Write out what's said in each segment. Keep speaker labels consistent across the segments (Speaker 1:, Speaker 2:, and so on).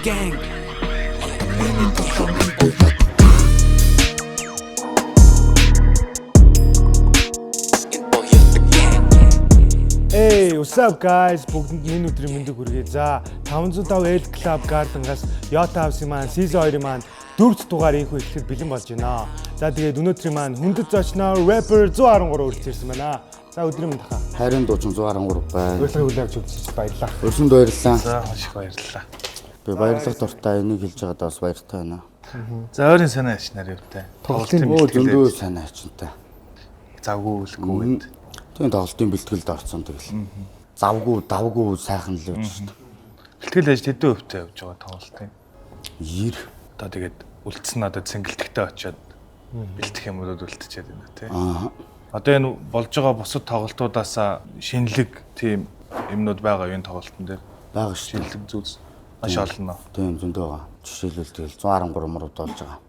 Speaker 1: gang.
Speaker 2: Hey, what's up guys? Бүгдэнд энэ өдрийн мэндийг хүргэе. За, 505 L Club Garden-аас Yota House-ийн маань Season 2-ийн маань 4-р дугаар инхүү эхлэхэд бэлэн болж байна. За, тэгээд өнөөдрийн маань хүндэт зочноор rapper 113 үргэлжлүүлсэн байна. За, өдрийн мэнд хаа.
Speaker 3: Хайрын дуучин 113 байна.
Speaker 2: Урилгыг хүлээж авч үзэж баярлалаа.
Speaker 3: Өрсөнд баярлалаа.
Speaker 4: За, маш их баярлалаа.
Speaker 3: Би баярлах дуртай энийг хэлж байгаадаа бас баяртай байна.
Speaker 4: За, өөрийн санаа ачнаар юутай.
Speaker 2: Тоглолтын
Speaker 3: Зөндөө сайн ачинтай.
Speaker 4: завгүй үлгүй үед.
Speaker 3: Тийм тоглолтын бэлтгэлд орсон тэгэл. Завгүй, давгүй сайхан л явж шүү дээ.
Speaker 4: Бэлтгэл аж тэдэн хөвтэй явж байгаа тоглолтын.
Speaker 3: 90.
Speaker 4: Одоо тэгээд үлдсэн одоо цэнгэлтгтээ очиод бэлтэх юмудад үлдчихэд байна тий. Одоо энэ болж байгаа бусад тоглолтуудаас шинэлэг тийм юмнууд байгаа юу энэ тоглолтын дээр?
Speaker 3: Бага шүү дээ.
Speaker 4: Шинэлэг зүйлс маш олон.
Speaker 3: Тийм зөндөө байгаа. Жишээлбэл тэгэл 113 мөр болж байгаа.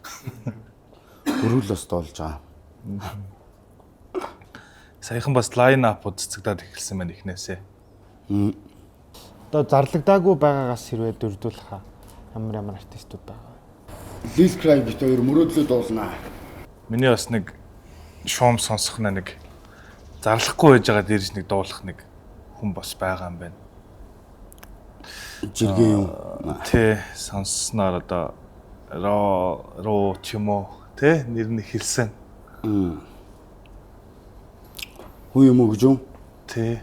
Speaker 3: Өрөөл бас болж байгаа.
Speaker 4: Саяхан бас лайн апууд цэцэгдээд эхэлсэн байна ихнээсээ.
Speaker 2: Одоо зарлагдаагүй байгаагаас хэрвээ дурдуулах ямар артистууд байгаа вэ?
Speaker 3: Lil Cry бит хоёр мөрөөдлөд дуулнаа.
Speaker 4: Миний бас нэг шуум сонсох нэг зарлахгүй байж байгаа дээрж нэг дуулах нэг хүн бас байгаа юм байна.
Speaker 3: Жиргэн юм.
Speaker 4: Тэ сонссноор одоо ро ч юм уу тэ нэр нь хэлсэн.
Speaker 3: Хүү юм уу гэж юм?
Speaker 4: Тэ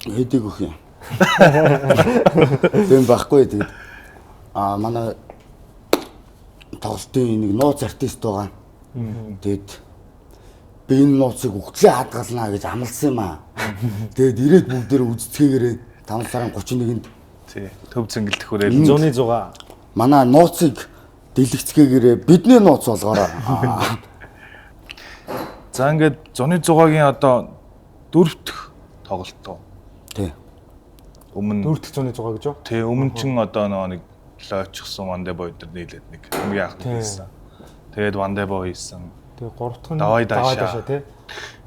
Speaker 3: Хэдэг өх юм. Тэм байхгүй тэгээд манай тоглолтын нэг нууц артист байгаа. Тэгээд би энэ нууцыг үхтлээ хадгалнаа гэж амласан юм аа. Тэгээд ирээд бүгдээр үзцгээгээрээ 5 сарын 31-нд
Speaker 4: тий төв зингэлдэх хүрээ
Speaker 2: 100-100.
Speaker 3: манай нууцыг дэлгэцгээгээрээ бидний нууц болгоорой.
Speaker 4: За ингээд 100-100-гийн одоо 4-р тоглолт.
Speaker 3: Тий.
Speaker 4: Өмнө
Speaker 2: 4-р 100-100 гэж юу?
Speaker 4: тий өмнө чин одоо нэг лойчсон Вандэ бой дээр нийлээд нэг хамгийн анх хийсэн. Тэгээд Вандэ бой хийсэн.
Speaker 2: Тэгээ 3-р нь
Speaker 4: давай даашаа
Speaker 2: тий.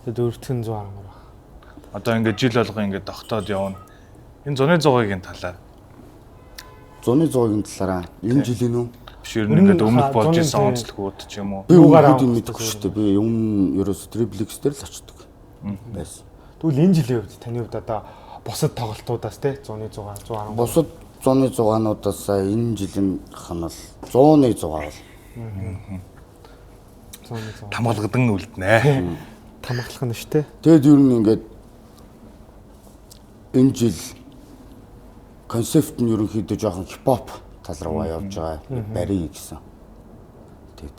Speaker 2: Тэгээ 4-р нь 113 байна.
Speaker 4: Одоо ингээд жил болго ингээд тогтоод явна. Энэ 100-100-гийн талаар
Speaker 3: 100-100-гийн талаараа энэ жилийн үү?
Speaker 4: биш ер нь ингээд өмнөх болж исэн онцлогуд ч юм уу.
Speaker 3: Би үүнийг мэдэхгүй шүү дээ. Би өмнө ерөөс Triplix дээр л очдог. Байсан.
Speaker 2: Тэгвэл энэ жилийн хувьд таны хувьд одоо бусад тоглолтуудаас тий 100-100 113.
Speaker 3: Бусад 100-100-аас энэ жилийнх нь бол 100-100 бол
Speaker 2: 100-100
Speaker 4: Тамгалгадан үлднэ.
Speaker 2: тамгалах нь шүү дээ.
Speaker 3: Тэгэд ер нь ингээд энэ жил концепт нь ерөнхийдөө жоохон хипхоп тал руугаа явж байгаа. Барий гэсэн. Тэгэд.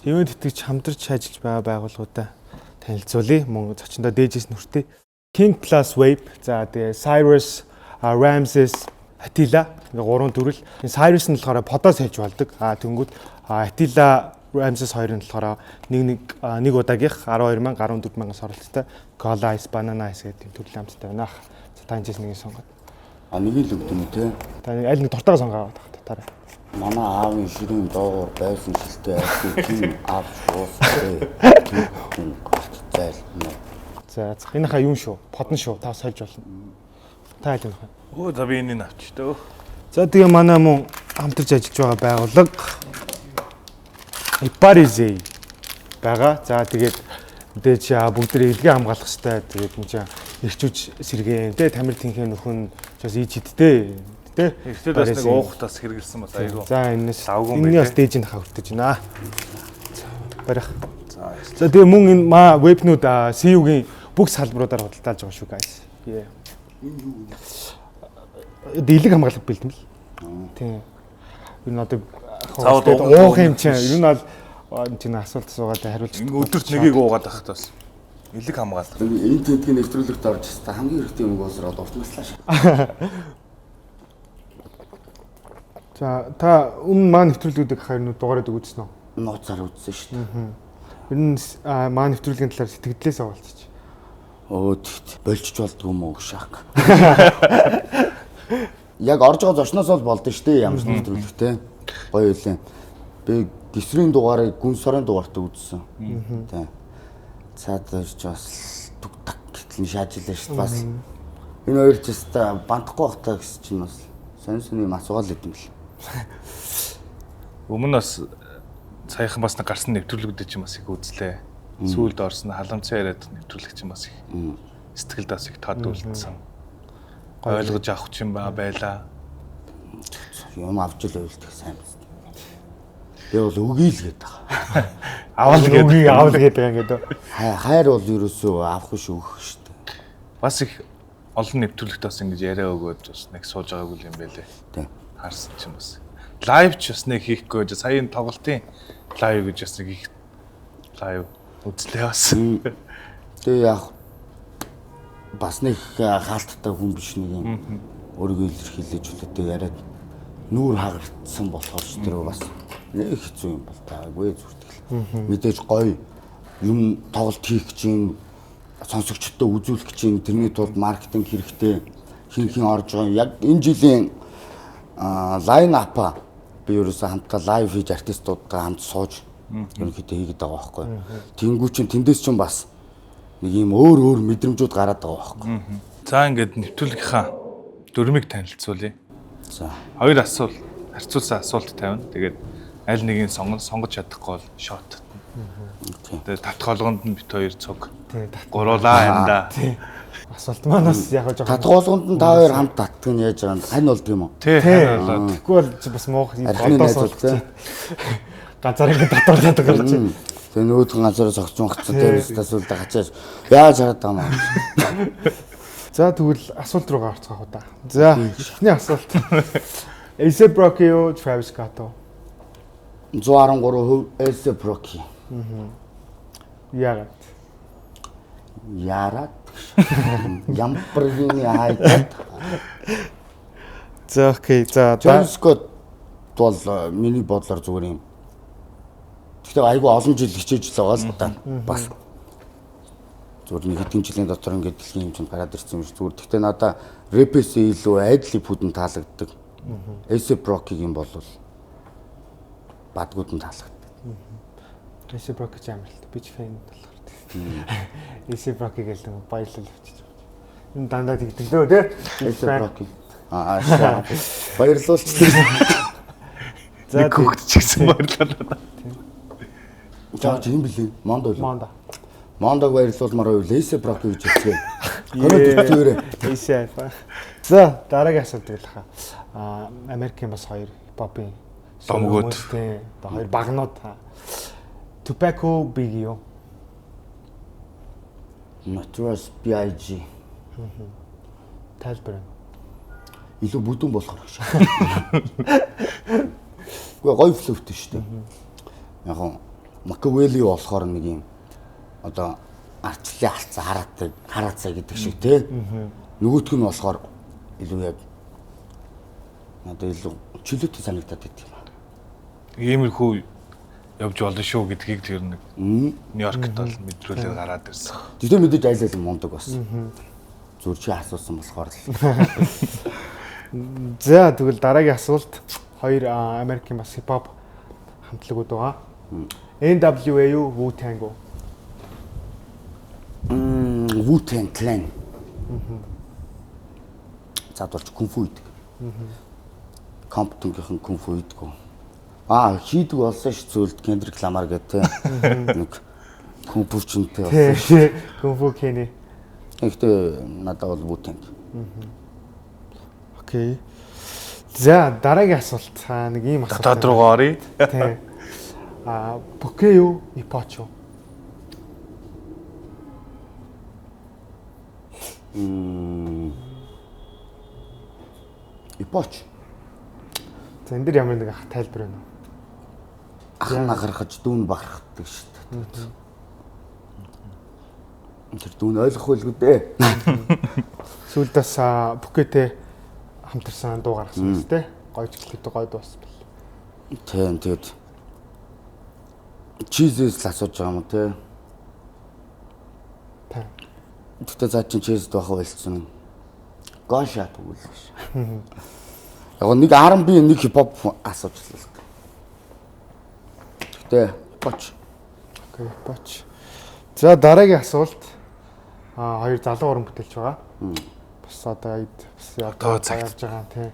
Speaker 2: Ивент тэтгэж хамтарч ажиллаж байгаа байгууллагуудаа танилцуулъя. Мөн зочиндоо дээжээс нүртэй. King Plus Wave, за тэгээ Cyrus, Ramses, Attila ингээ 3 төрөл. Энэ Cyrus нь болохоор подоос хийж болдог. Тэнгүүд Attila, Ramses хоёр нь болохоор нэг удаагийнх 12,000 14,000-аас оролцдог. Cola Ice, Banana Ice гэдэг төрлийн амттай байна. За та энэ нэг сонгоод.
Speaker 3: Нэг л өгдөг юм те.
Speaker 2: Та аль нэг дуртайгаа сонгоод авах татаарай.
Speaker 3: Манай аавын ширүүн доогоор байсан шилтэй тийм аав уустай. Зайл.
Speaker 2: За энэ хаа юм шүү? Подн шүү. Та сольж болно. Та аль юм хаа?
Speaker 4: Өө за би энийг авч төө.
Speaker 2: За тэгээ манай мөн хамтарч ажиллаж байгаа байгууллага Iparize байгаа. За тэгээд мэдээж бүгдээ илгээ хамгаалах хэрэгтэй. Тэгээд энэ чинь ирчүүж сэргээн тэ тамир тэнхээ нөхөн бас ийчидтэй тэ.
Speaker 4: Эхлээд бас нэг уухтаас хэрэгэлсэн бас айгүй.
Speaker 2: За энэс
Speaker 4: Завгүй
Speaker 2: энэний
Speaker 4: байх,
Speaker 2: бас дээж нахаа хүртэж байна. Барих. За тэгээ мөн энэ вебнүүд CU-гийн бүх салбаруудаар худалдаалж байгаа шүү guys. Дэлэг хамгаалах бэлтгэл. Тийм. Энэ одоо уух юм чинь ер нь бол энэ асуулт суугаад хариулж
Speaker 4: Өдөрт нэгийг уугаад байхад бас элэг хамгаалах.
Speaker 3: Энэ тентгийн нэвтрүүлэгт орж та хамгийн хэрэгтэй юм уусраад уртнаслаа шээ.
Speaker 2: За та өмнө маань нэвтрүүлгүүдийг харин дугаараад үзсэн үү?
Speaker 3: Нууцаар үзсэн шүү дээ.
Speaker 2: Ер нь маань нэвтрүүлгийн талаар сэтгэлдээс овалцчих.
Speaker 3: Тэгт болчих болдгүй юм уу шак. Яг орж байгаа зочноос бол болдсон шүү дээ. Ямар ч нэвтрүүлэг те. Гоё үлээ. Би гисрийн дугаарыг гүн сарын дугаартай үзсэн. Тэ. Цаад орж бас тук так гэтэл шаажилаа шүү дээ бас. Энэ хоёр ч теста бандахгүй байх таа гэсэн чинь бас сонь юм асуугаал идэм бэл.
Speaker 4: Өмнө бас саяхан бас нэг гарсан нэвтрүүлгүүд ч юм бас их үзлээ. Сүүлд орсон халамцсан яриад нэвтрүүлэг чинь бас их сэтгэлд бас их тод үлдсэн. Ойлгож авах юм байлаа.
Speaker 3: Юм авч л ойлдох сайн байна. Би бол үгүй л гээд байгаа.
Speaker 2: Авал гээд байгаа ингээд.
Speaker 3: Хайр бол ерөөсөө авах биш өгөх шүү дээ.
Speaker 4: Бас их олон нэвтрүүлэгт бас ингэж яриа өгөөд бас нэг сууж байгаагүй юм байлээ.
Speaker 3: Тийм.
Speaker 4: Харсан ч юм бас. Лайв ч бас нэг хийхгүй гэж саяын тоглолтын лайв гэж бас нэг их лайв үзлээ бас.
Speaker 3: Тэгээ яг бас нэг хаалттай хүн биш нэг юм өөрийгөө илэрхийлж үлээдээ яриад нүүр хагардсан болохоор ч тэр бас нэг хэцүү юм бол таагүй зүртгэл. Мэдээж гоё юм тоглолт хийх чинь сонсогчдод үзүүлэх чинь тэрний тулд маркетинг хэрэгтэй хин орж байгаа. Яг энэ жилийн лайн апа би ерөөсөө хамтдаа лайв хийж артистуудтай хамт сууж ерөнхийдөө хийгээд байгаа байхгүй. Тэнгүү чинь тэндээс чинь бас нэг юм өөр мэдрэмжүүд гараад байгаа байхгүй.
Speaker 4: За ингээд нэвтрүүлгийнхаа дөрмийг танилцуулъя.
Speaker 3: За.
Speaker 4: Хоёр асуулт, харьцуулсан асуулт тавина. Тэгээд аль нэгийг сонгож чадахгүй бол шот. Тэгээд татгалгоонд нь бит хоёр цуг. Гуруулаа юм да.
Speaker 2: Асуулт манаас яг жоохон
Speaker 3: Татгалгоонд нь та хоёр хамт татдаг нь яаж байгаа юм? Хань болд юм уу?
Speaker 4: Тий.
Speaker 2: Тэгэхгүй бол бас муухай бодоос болчих. Ганцаараа татварлаад гарч.
Speaker 3: Тэгээ нүүдхэн ганцаараа согцсон хацсан дээрээс асуултаа хачааж яаж хараад байгаа юм.
Speaker 2: За тэгвэл асуулт руу гарцгаах уу та. За эхний асуулт. A$AP Rocky юу Travis Scott уу?
Speaker 3: 113% A$AP Rocky.
Speaker 2: Яагаад?
Speaker 3: Яарад ямпргийн хайд.
Speaker 2: За окей. За
Speaker 3: Travis Scott бол миний бодлоор зүгээр юм. Гэхдээ айгүй олон жил хичээж л байгаа л да. Бас зүгээр нэг хэдэн жилийн дотор ингээд дэлхийн юм чинь гараад ирсэн юм шиг зүгээр. Гэхдээ надаа рэпээс илүү айдлын бүдэн таалагддаг. A$AP Rocky-гийн бол бадгууд нь таалагддаг.
Speaker 2: A$AP Rocky жамралт би ч фэн болохоор. A$AP Rocky гэлээ баярлал авчиж байгаа. Энэ дандаа тэгдэг лөө тий.
Speaker 3: A$AP Rocky. Баярлуулж.
Speaker 4: За хүүхэд ч гэсэн баярлалаа.
Speaker 3: Жаач юм блий. Мондо.
Speaker 2: Мондог
Speaker 3: баярлуулмаар байвал A$AP Rocky гэж хэлцгээе. Гөрөд төөрөө.
Speaker 2: A$AP. За дараагийн асуулт гэлээ. Америкийн бас хоёр хипхопын
Speaker 4: домгууд
Speaker 2: тий. Хоёр багнууд. Tupac Big юу?
Speaker 3: Notorious B.I.G.
Speaker 2: Тайлбар.
Speaker 3: Илүү бүдүүн болохоор гэж. Гэхдээ гоё флоутэй шүү дээ. Яг нь Макавели болохоор нэг юм одоо арчлын алцаа хараацаа гэдэг шиг тий. Нөгөөх нь болохоор илүү яг надад илүү чөлөөтэй санагдаад байт юм аа.
Speaker 4: Иймэрхүү явж болно шүү гэдгийг тэр нэг Нью-Йоркт бол мэдрүүлээд гараад ирсэн.
Speaker 3: Тэгтээ мэдээж айлал мундаг бас. Зүр чи асуусан болохоор л.
Speaker 2: За тэгвэл дараагийн асуулт хоёр Америкийн бас хипхоп хамтлагууд байгаа. NWA юу Wu-Tang уу?
Speaker 3: Wu-Tang Clan. Задвалж кунфу идэг. Компьютерийн кунфу идэггүй. Хийдэг болсон ш зүйлд Kendrick Lamar гэдэг нэг кунфучнтэй болсон ш.
Speaker 2: Кунфу Kenny.
Speaker 3: Гэхдээ надад бол Wu-Tang.
Speaker 2: Окей. За дараагийн асуулт нэг ийм асуулт.
Speaker 4: Дотоод руугаа оръё.
Speaker 2: Тий. Poke юу Hip-Hop юу?
Speaker 3: Hip-Hop.
Speaker 2: За энэ дэр ямар нэг тайлбар байна уу?
Speaker 3: Ахын агарахж дүүн бахархдаг шүү дээ. Тэр дүүн ойлгох байлгүй дээ.
Speaker 2: Сүүлдээс Poke-тэй хамтарсан дуу гаргасан биз дээ. Гойч гэлээ гой дууссан бэл.
Speaker 3: Тийм тэгээд чизээс л асууж байгаа юм тий.
Speaker 2: Та.
Speaker 3: Тэгтээ заа чи чиз байх байлцсан. Гошат үлээш. Яг нэг R&B нэг хипхоп асуучлаа. Тэгтээ боч.
Speaker 2: Окей, боч. За дараагийн асуулт хоёр залуу уран бүтээлч байгаа. бас одоо
Speaker 4: Одоо цагт
Speaker 2: явж байгаа тийм.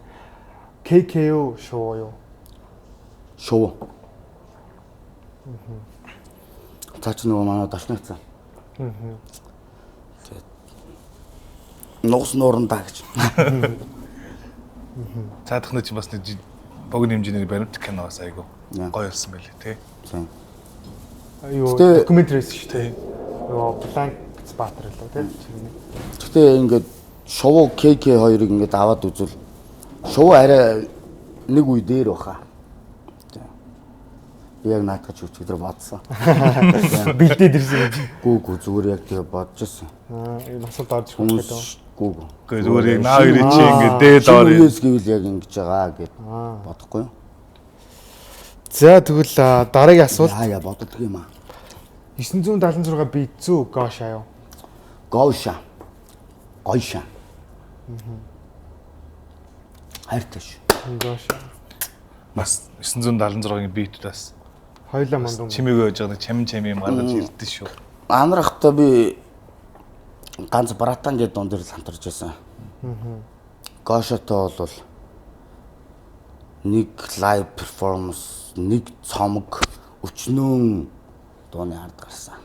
Speaker 2: KKO шоу юу?
Speaker 3: Шоу. Таач нөгөө манай дашнагцсан. Нуус нуурандаа гэж.
Speaker 4: Цаадахны чинь бас нэг богино хэмжээний баримт киноос айгу гоё болсон байлээ тий.
Speaker 2: Юу докюментариз шүү дээ. Юу Blank Spatter лөө тий.
Speaker 3: Гэтэ ингээд шоу KK2-ыг ингээд аваад үзвэл шоу арай нэг үе дээр баха. Би яг наадах ч өчигдөр бодсон.
Speaker 2: Бэлдээд ирсэн.
Speaker 3: Гүү зүгээр яг тэгээ бодож ирсэн.
Speaker 2: Энэ асуулт орж ирэх гэдэг.
Speaker 3: Гүү.
Speaker 4: Гэхдээ зүгээр яг наа ирээ чи ингээд дээд ор.
Speaker 3: Үеэс гэвэл яг ингэж байгаа гэд бодохгүй юу?
Speaker 2: За тэгвэл дараагийн асуулт.
Speaker 3: Яа боддог юм аа.
Speaker 2: 976 бит зүү гош аяа.
Speaker 3: Гоша. Гойша. Хайртай шүү.
Speaker 2: Гош.
Speaker 4: Бас 976-гийн битүүдээс
Speaker 2: Хоёлаа мандун.
Speaker 4: чимээгөө байж байгаа нэг чам юм гаргаж ирдэ шүү.
Speaker 3: Анрахта би ганц братан гэдэг дунд дээр хамтарч байсан. Гошотой бол нэг лайв перформанс, нэг цомог өчнөн дууны ард гарсан.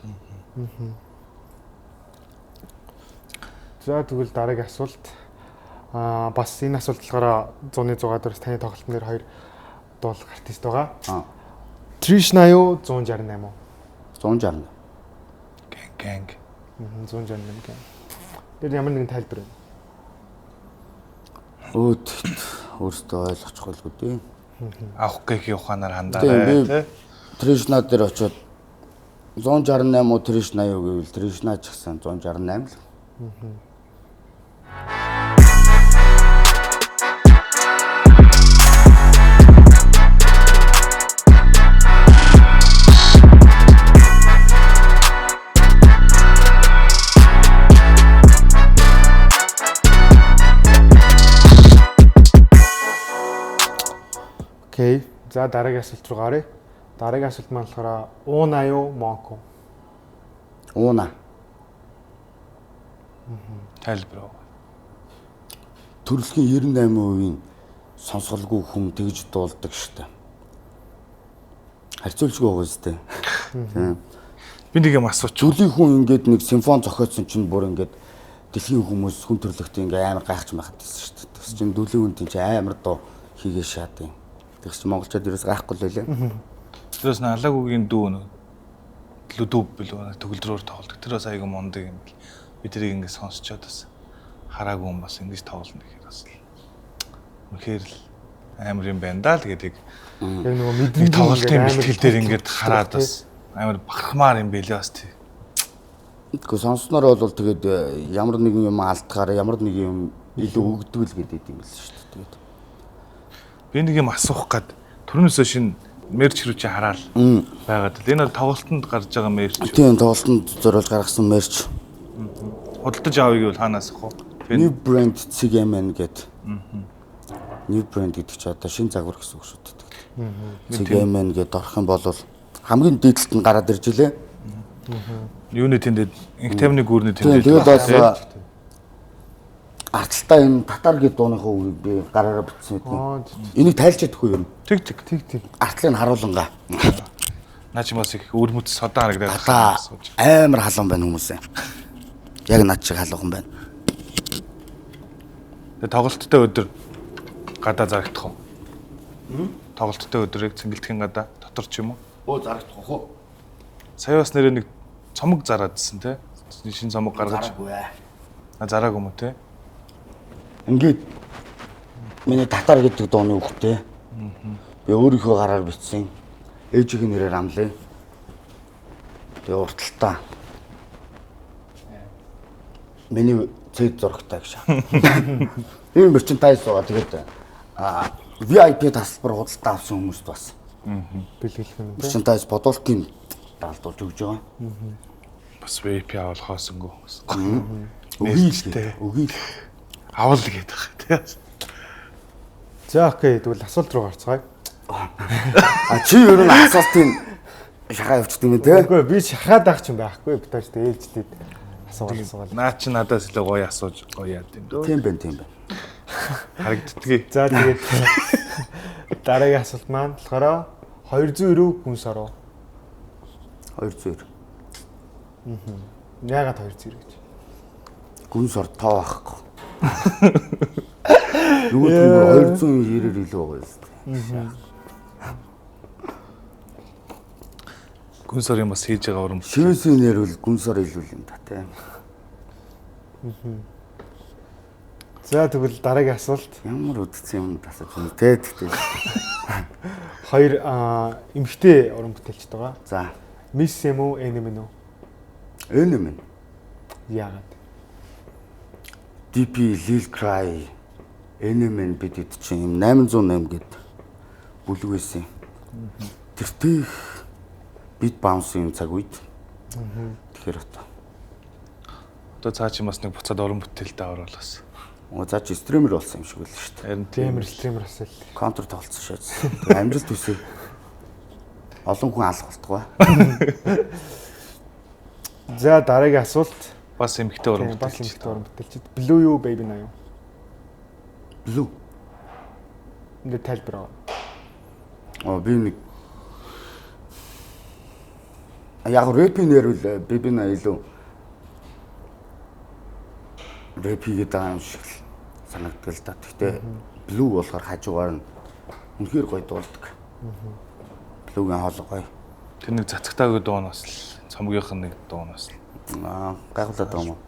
Speaker 2: За тэгвэл дараагийн асуулт. Бас энэ асуулт болохоор 100-100 дээрс таны тоглолтын дээр хоёр дуулах артист байгаа. Trishna юу 168 уу?
Speaker 3: 168.
Speaker 4: Gang.
Speaker 2: 168 гэн. Тэр ямар нэгэн тайлбар вэ?
Speaker 3: Өөртөө ойлгохгүй л үү.
Speaker 4: Авах гэхийн ухаанаар хандаарай тий.
Speaker 3: Trishna дээр очиод 168 уу Trishna юу гэвэл Trishna ч гэсэн 168 л.
Speaker 2: Окей. За дараагийн асуулт руу гаръя. Дараагийн асуулт маань болохоор Уна юу Монко?
Speaker 3: Уна.
Speaker 4: Тайлбар.
Speaker 3: Төрөлхийн 98% сонсголгүй хүн тэгж дуулдаг штэ. Харьцуулжгүй байгаа зү. Тийм.
Speaker 4: Би нэг юм асууч.
Speaker 3: Зүлийн хүн ингээд нэг симфон зохиоцсон чинь бүр ингээд дэлхийн хүмүүс хүн төрлөختөө ингээд амар гайхаж байхад гэсэн штэ. Тэгс чинь дүлийн хүн тийм чи амар дуу хийгээ шаадیں۔ Тэгс чи монголчууд ерөөс гайхгүй л байлаа.
Speaker 4: Тэрээс н алаагүйгийн дүү нөө лүдүб билүү төгөлдрөөр тоглолт. Тэрээс айгу мундаг юм бил. Би тэрийг ингээд сонсчоод бас хараагүй юм бас ингэж тоглоно гэхээр бас үнэхээр л амар юм байна даа л гэдэг.
Speaker 2: Яг нөгөө мэдрэмж
Speaker 4: тоглолтын бэлтгэл дээр ингээд хараад бас амар бахархмаар юм байлээ бас тий.
Speaker 3: Тэгэхгүй сонссноор бол тэгээд ямар нэгэн юм алдахаар ямар нэг юм илүү өгдөг л гэдэг юм билсэн шүү дээ. Тэгээд
Speaker 4: би нэг юм асуух гад түрүүнээсээ шинэ мерч рүү чи хараад байгаад л энэ бол тоглолтод гарч байгаа мерч.
Speaker 3: Тийм тоглолтод зориулж гаргасан мерч.
Speaker 4: Худалдаж авъя гэвэл хаанаас авах вэ?
Speaker 3: New brand CGMN гэдэг. New brand гэдэг чи одоо шинэ загвар гэсэн үг шүү дээ. CGMN гэдэг орох юм бол хамгийн дээдлэлт нь гараад ирж илээ.
Speaker 4: Юуны тэнд инх тавны гүрний тэнд.
Speaker 3: Тэгээд бас арталтаа энэ татар гэдэг дууныхаа үгийг би гараараа бичсэн юм. Энийг тайлж чадахгүй юм.
Speaker 4: Тэг.
Speaker 3: Артлыг харуулнгаа.
Speaker 4: Наа чи бас их өрмөц содаа харагдаад
Speaker 3: Та амар халуун байна хүмүүсээ. Яг над шиг халуун байна.
Speaker 4: Тэгээ тоглолттой өдөр гадаа зарагдах уу? Тоглолттой өдрийг цэнгэлтгэн гадаа дотор ч юм уу?
Speaker 3: Оо зарагдах уу?
Speaker 4: Сая бас нэрээ нэг цомог зараадсэн те. Шинэ цомог гаргаж. Зараагүй юм уу те?
Speaker 3: Ингээд миний татар гэдэг дууны үгтэй. Би өөрийнхөө гараар бичсэн. Ээжийн нэрээр амлаа. Тэгээ урталтаа. Миний цэд зурагтай гэж. Энэ мерчентайз байгаа. Тэгээд VIP тасалбар худалдаа авсан хүмүүст бас
Speaker 2: бэлгэлэх юм.
Speaker 3: мерчентайз бодолтын даалдуулж өгж байгаа.
Speaker 4: Бас VIP авалхаасангүй.
Speaker 3: Үгийлтэй. Үгийл.
Speaker 4: Авал гэдэг тий.
Speaker 2: За окей, тэгвэл асуулт руу гарцгаая.
Speaker 3: Чи ер нь асуултын шахаа явчихдаг юм те.
Speaker 2: Үгүй би шахаад байх ч юм байхгүй битааш ээлжлээд асуугаал.
Speaker 4: Наа чи надаас илүү гоё асууж гоё яад юм дөө.
Speaker 3: Тийм байна.
Speaker 4: Харагддгийг.
Speaker 2: За тэгээд дараагийн асуулт маань болохоор 290 хүнс ороо.
Speaker 3: 200.
Speaker 2: Яагаад 290 гэж?
Speaker 3: Гүнс ор тоо байхгүй. Нөгөө тийм 290-ээр илүү байгаа юм.
Speaker 4: Гүнсор юм бас хийж байгаа урам.
Speaker 3: Шивэсийн нэрвэл гүнсор илүү юм да тийм.
Speaker 2: За тэгвэл дараагийн асуулт.
Speaker 3: Ямар үдцсэн юм тасаж байна те тэгтээ.
Speaker 2: Хоёр эмэгтэй уран бүтээлчд байгаа.
Speaker 3: За.
Speaker 2: Miss юм уу, Enem үү?
Speaker 3: Enem.
Speaker 2: Яагаад?
Speaker 3: DP Lil Cry Enem бидэд чинь юм 808 гээд бүлэг байсан. Тэртээ бит баунсын цаг үед. Тэгэхээр
Speaker 4: Одоо цаа чи бас нэг буцаад уран бүтээлтэй оруулаас.
Speaker 3: За чи стример болсон юм шиг байл шүү дээ.
Speaker 4: Харин
Speaker 2: Gamer streamer асуул.
Speaker 3: Контр тоглосон шээс. Амжилт хүсье. Олон хүн алах болтгоо.
Speaker 2: За дараагийн асуулт.
Speaker 4: бас эмхтэй уран
Speaker 2: Бас
Speaker 4: бүтээлч.
Speaker 2: эмэгтэй уран бүтээлчд. Blue юу, Baby наа юу?
Speaker 3: Blue.
Speaker 2: Ингээд тайлбар аваа.
Speaker 3: Би нэг яг рэпийн нэрвэл Бибина илүү рэп хийгээд байгаа юм шиг санагддаг л да. Гэхдээ Blue болохоор хажуугаар нь үнэхээр гоё дуулдаг. Blue-гийн хоол гоё.
Speaker 4: Тэр нэг цацагтаагүй дуунаас л цомгийнх нь нэг дуунаас л
Speaker 3: Гайхуулаад байгаа юм уу?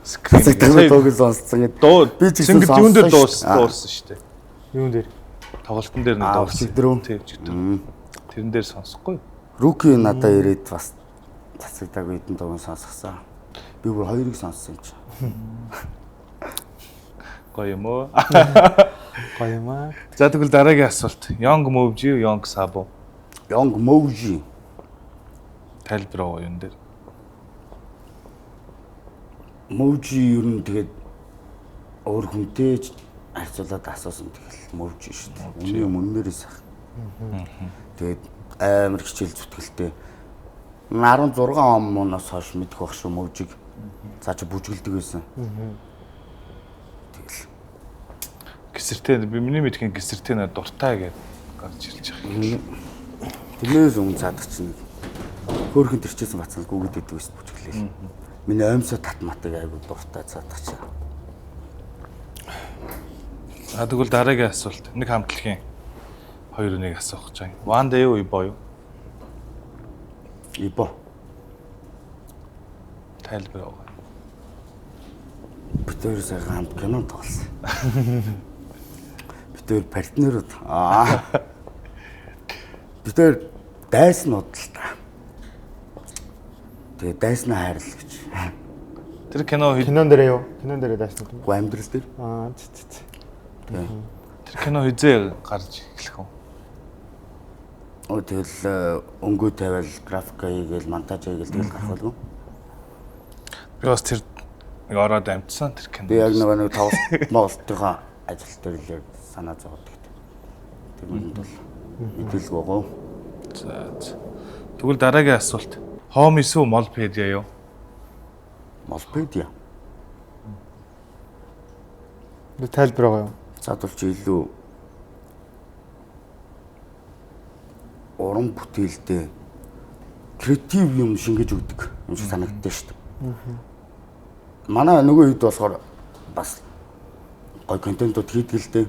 Speaker 4: скрин
Speaker 3: Дууг сонссон.
Speaker 4: дуу
Speaker 3: Би ч
Speaker 4: single
Speaker 3: гэсэн
Speaker 4: юун дээр
Speaker 3: сонссон
Speaker 4: дууссан шүү дээ.
Speaker 2: Юун дээр?
Speaker 4: Тоглолтын дээр нэг дууссан.
Speaker 3: өчигдөр.
Speaker 4: Тийм өчигдөр. Тэрэн дээр сонсохгүй.
Speaker 3: Руки надаа ирээд бас цацагтаагүй хэдэн дууг сонсгосон. Би бүр хоёрыг сонссон юм чи.
Speaker 4: Гоё юм уу?
Speaker 2: Гоё юм аа.
Speaker 4: За тэгвэл дараагийн асуулт. Young Moji, Young Sabo
Speaker 3: Young Moji
Speaker 4: тайлбар аваа юун дээр.
Speaker 3: Moji юу н тэгээд өөр хүнтэй харьцуулаад асуусан тэгэл Moji шүү дээ. Үнэн мөннөрөөс ах. Тэгээд амар хичээл зүтгэлтэй 16 оноос хойш мэдэх байх шүү Moji-г. За чи бүжгэлдэг байсан. Тэгэл
Speaker 4: Гисэртэй би миний мэдхийн гисэртэй нэ дуртай гэдээ гарч ирж байгаа.
Speaker 3: тэрнээс өмнө цаадах чинь хөөрхөн төрчээсэн бацал гүгэд идэв байсан бүжгэлээ. Миний оймсоо татматыг айгу дуртай цаадах чинь.
Speaker 4: За тэгвэл дараагийн асуулт. Нэг хамтлагийн хоёр үнийг асуух гэж байна. One Day юу боё?
Speaker 3: Ибо
Speaker 4: Тайлбар аваа.
Speaker 3: бид хоёр сайхан хамт кино тоглосон. Бид хоёр партнерууд. Бид хоёр дайснууд л та. Тэгээ дайснаа хайрлаа гэж.
Speaker 4: Тэр кино
Speaker 2: Кинон дээр юу? Кинон дээр даасан юм.
Speaker 3: Амьдрал дээр.
Speaker 4: тэр кино хизээ гарч эхлэх үү?
Speaker 3: Тэгэл өнгөө тавиал графика хийгээл монтаж хийгээл тэгэл гарах болов.
Speaker 4: Би бас тэр нэг ороод амтсан тэр кино.
Speaker 3: Би яг нэг тоглолтынхаа ажил дээр л санаа зовоод гэдэг. Тэр нь бол мэдээлгүй гоо.
Speaker 4: За. Тэгвэл дараагийн асуулт. Home эсвэл Molpedia юу?
Speaker 3: Молпедиа.
Speaker 2: Би тайлбар аваа юу?
Speaker 3: Задулч илүү уран бүтээлтэй креатив юм шингээж өгдөг юм шиг санагддаг шүү дээ. Манай нөгөө хэд болохоор бас гой контентууд хийдэг л дээ.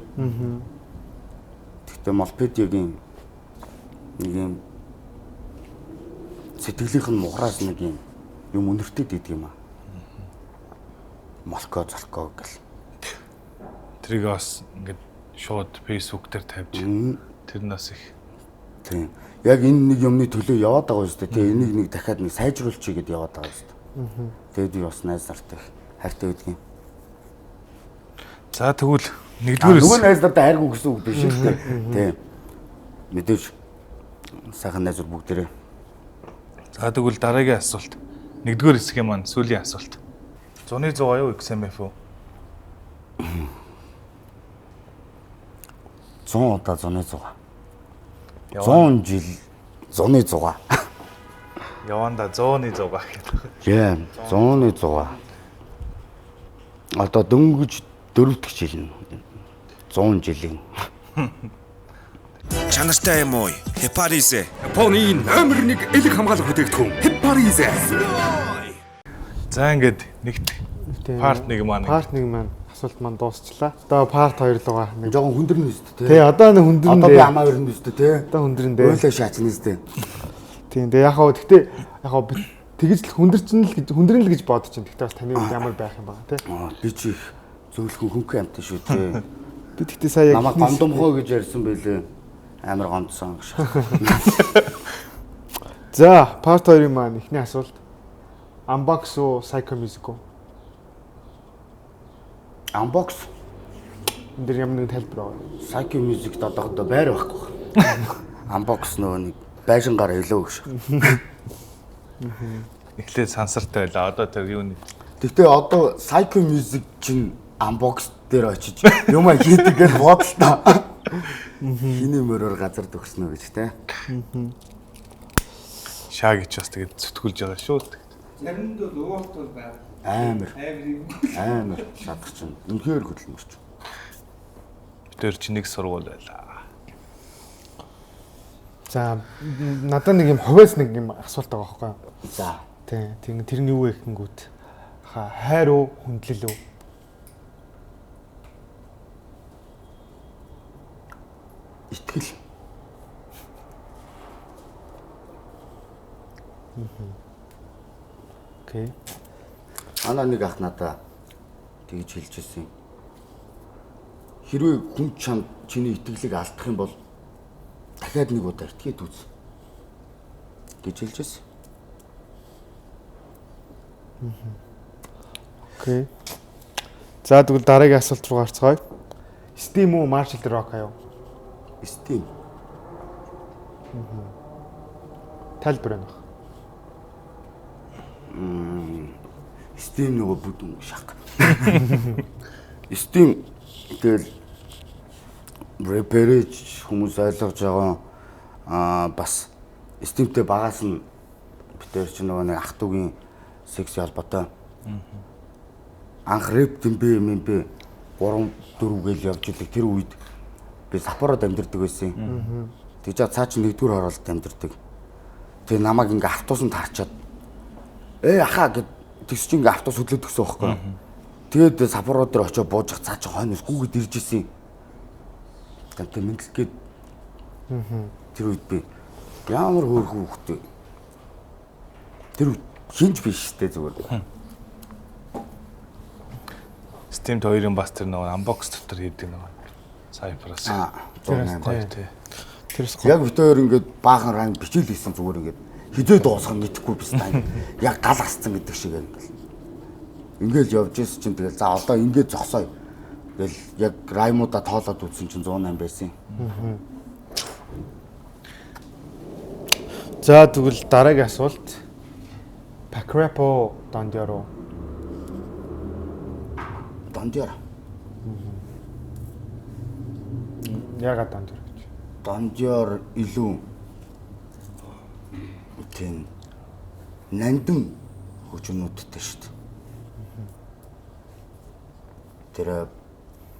Speaker 3: Гэхдээ Молпедиагийн нэг юм сэтгэлийнх нь мухраас нэг юм өнөртэй дийдэг юм аа. Молко золко гэл.
Speaker 4: Тэрийг бас ингээд шууд Facebook дээр тавьж тэрнээс их.
Speaker 3: Тийм. Яг энэ нэг юмны төлөө яваад байгаа юм шүү дээ. Тэгээ энийг нэг дахиад нэг сайжруулчих гээд яваад байгаа юм шүү дээ. Тэгээд би бас найз нартай хайртай байдаг юм.
Speaker 4: За тэгвэл нэгдүгээр
Speaker 3: Нөгөө найз нартай хайргүй гэсэн үг биш шүү дээ. Тийм. Мэдээж сайхан найзууд бүгдээрээ.
Speaker 4: За тэгвэл дараагийн асуулт. Нэгдүгээр хэсгийн маань сүүлийн асуулт. Зуны 100 юу XMF үү?
Speaker 3: 100 удаа зуны 100. 100 жил зуны 100.
Speaker 4: Яванда 100-ны 100 гэх юм.
Speaker 3: Яа, 100-ны 100. Одоо дөнгөж 4 дахь жил нь 100 жилийн.
Speaker 1: Чанартай юм уу? Хепариз.
Speaker 5: Японы номер 1 элэг хамгаалах бүтээгдэхүүн Heparize.
Speaker 4: За ингээд нэгт part 1 маань
Speaker 2: Part 1 маань асуулт маань дуусчлаа. Одоо part 2 руугаа нэг
Speaker 3: Жохон хүндэрнэ үст
Speaker 2: тий
Speaker 3: те.
Speaker 2: одоо нэг хүндэрнэ.
Speaker 3: Одоо би амаа өрнө үст те.
Speaker 2: Одоо хүндэрнэ.
Speaker 3: Ойлоо шаачна үст.
Speaker 2: Тийм дээ яг хаа гэхдээ яг хаа тэгж л хүндэрнэ л гэж бодож чинь. Гэхдээ бас таны үед ямар байх юм байгаа тий.
Speaker 3: Би чи их зөөлхөн хөнгөн амтан шүү те.
Speaker 2: Би тэгтээ сая яг
Speaker 3: Намаа гомдомхоо гэж ярьсан байлээ. Амар гомдсон гэж.
Speaker 2: За part 2-ын маань ихний асуулт. Unbox уу Psycho Music уу?
Speaker 3: Unbox
Speaker 2: Энд дэр ямар нэгэн тайлбар аваа.
Speaker 3: Psycho Music одоо байр байхгүй. Unbox нөгөө нэг байшингаар илүү гэж.
Speaker 4: эхлээд сансартай байлаа. Одоо тэр юу нэг
Speaker 3: Гэтэ одоо Psycho Music чинь Unbox дээр очиж юм хийдэг гэж бодлоо. Хиний мөрөөр газар төгснө гэж те.
Speaker 4: шаа гэж бас тэгээд зүтгүүлж байгаа шүү.
Speaker 6: Заримд бол уут бол байна.
Speaker 3: Амар
Speaker 6: Амар юм.
Speaker 3: амар шатгач юм. Үнхээр хөдөлмөрч.
Speaker 4: Тэр чинь нэг сургууль байлаа.
Speaker 2: За надад нэг юм хувьас нэг юм асуулт байгаа байхгүй юу?
Speaker 3: За
Speaker 2: Тий. Тэр нь юу вэ гэхэнгүүт хайр уу хүндлэл үү?
Speaker 3: итгэл.
Speaker 2: Окей.
Speaker 3: Ана нэг ах надаа тэгж хэлж ирсэн. Хэрвээ хүн чамд чиний итгэлийг алдах юм бол дахиад нэг удаа итгээд үз гэж хэлж ирсэн.
Speaker 2: Окей. За тэгвэл дараагийн асуулт руу гарцгаая. Steam уу Marshall Rock аяа?
Speaker 3: Steam.
Speaker 2: Тайлбар байна.
Speaker 3: Steam нөгөө бүдүүн шах. Steam тэгэл repair-ж хүмүүс ойлгож байгаа бас Steam-тэй багаас нь битэр ч нөгөө нэг ах トゥ угийн секси холбоотой. Анх рэп дэмбэ мэмбэ 3 4 гээл явж илэг тэр үед би Саппород амьдардаг байсан. Тэгж цаа чи нэгдүгээр хороолт амьдардаг. Тэгээ намайг ингээ автобусанд харчаад ахаа гэд тэгс чи ингээ автобус хөдлөд гисэн байхгүй. Тэгээд Саппород дээр очиж буужих цаа чи хойноос гүгэд ирж исэн. Тэгтээ мэдлэгээд тэр үед би ямар хөөрхөн хөхтэй. Тэр хинж биш штэ зүгээр.
Speaker 4: Steam 2-ын бас тэр нөгөө unbox дотор хийдэг нөгөө Cypress.
Speaker 2: Тэр тэрс
Speaker 3: Яг битээр ингээд баахан ран бичил хийсэн зүгээр ингээд хизээ дуусгах мэдэхгүй биш таа. Яг гал асцсан гэдэг шиг ингээд. Ингээд явж ирсэн чинь тэгэл за одоо ингээд зогсоё. Тэгэл яг раймуудаа тоолоод үзсэн чинь 108 байсан.
Speaker 2: За тэгвэл дараагийн асуулт. Packrapo Dondioro.
Speaker 3: Дондёр.
Speaker 2: Ягаад Dondioro гэж?
Speaker 3: Дондёр илүү тийм нандин хөгжмөнүүдтэй шүү дээ. Тэр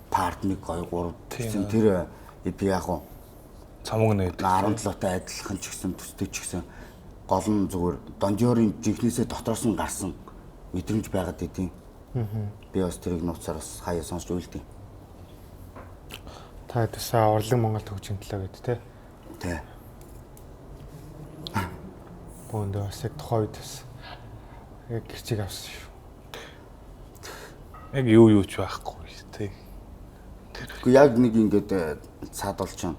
Speaker 3: part 1 2 3 гэсэн тэр би яг гоо
Speaker 4: Цамуг нээд
Speaker 3: 17-тай адилхан ч гэсэн төстэй ч гэсэн гол нь зүгээр Дондёрын жинхнээсээ дотроос нь гарсан мэдрэмж байгаад идэв. Би бас тэрийг нууцаар бас хаяа сонсч үйлдэ.
Speaker 2: Та төсөө урлаг Монгол төгжин төлөө гэдэг тий.
Speaker 3: Тэ.
Speaker 2: Бөөндөө бас яг тухайн үед бас яг гэрчиг авсан шүү.
Speaker 4: яг юу ч байхгүй тий.
Speaker 3: Гэхдээ яг нэг ингээд цаад олч юм.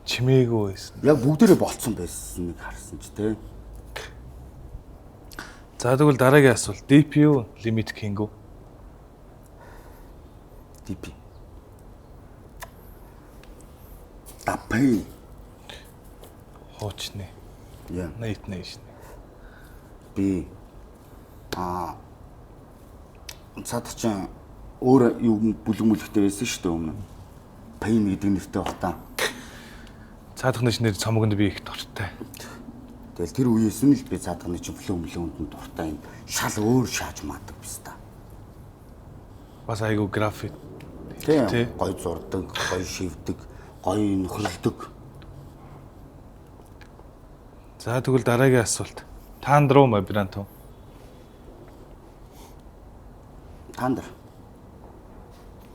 Speaker 4: Чимээгүй байсан.
Speaker 3: Яг бүгдээрээ болцсон байсан нэг харсан ч тий.
Speaker 4: За тэгвэл дараагийн асуулт DPU Limit King үү?
Speaker 3: DP. Тапэй.
Speaker 4: Хуучны.
Speaker 3: Яа.
Speaker 4: Night Nation.
Speaker 3: Би цаад ч өөр юу бүлэг мүлэгтэй байсан шүү дээ өмнө. Pain гэдэг нэртэй баг та.
Speaker 4: Цаадах нэшнэр цамгонд би их дуртай.
Speaker 3: Тэгэл тэр үеэс нь л би цаадганы чинь флөмлөнд дуртай юм шал өөр шааж маадаг биз та.
Speaker 4: Бас айгу график.
Speaker 3: Тийм.
Speaker 4: Тий.
Speaker 3: Гой зурдаг, гой шивдэг, гой нөхрөлдөг.
Speaker 4: За тэгвэл дараагийн асуулт. Таанд руу мобрант уу?
Speaker 3: Таандар.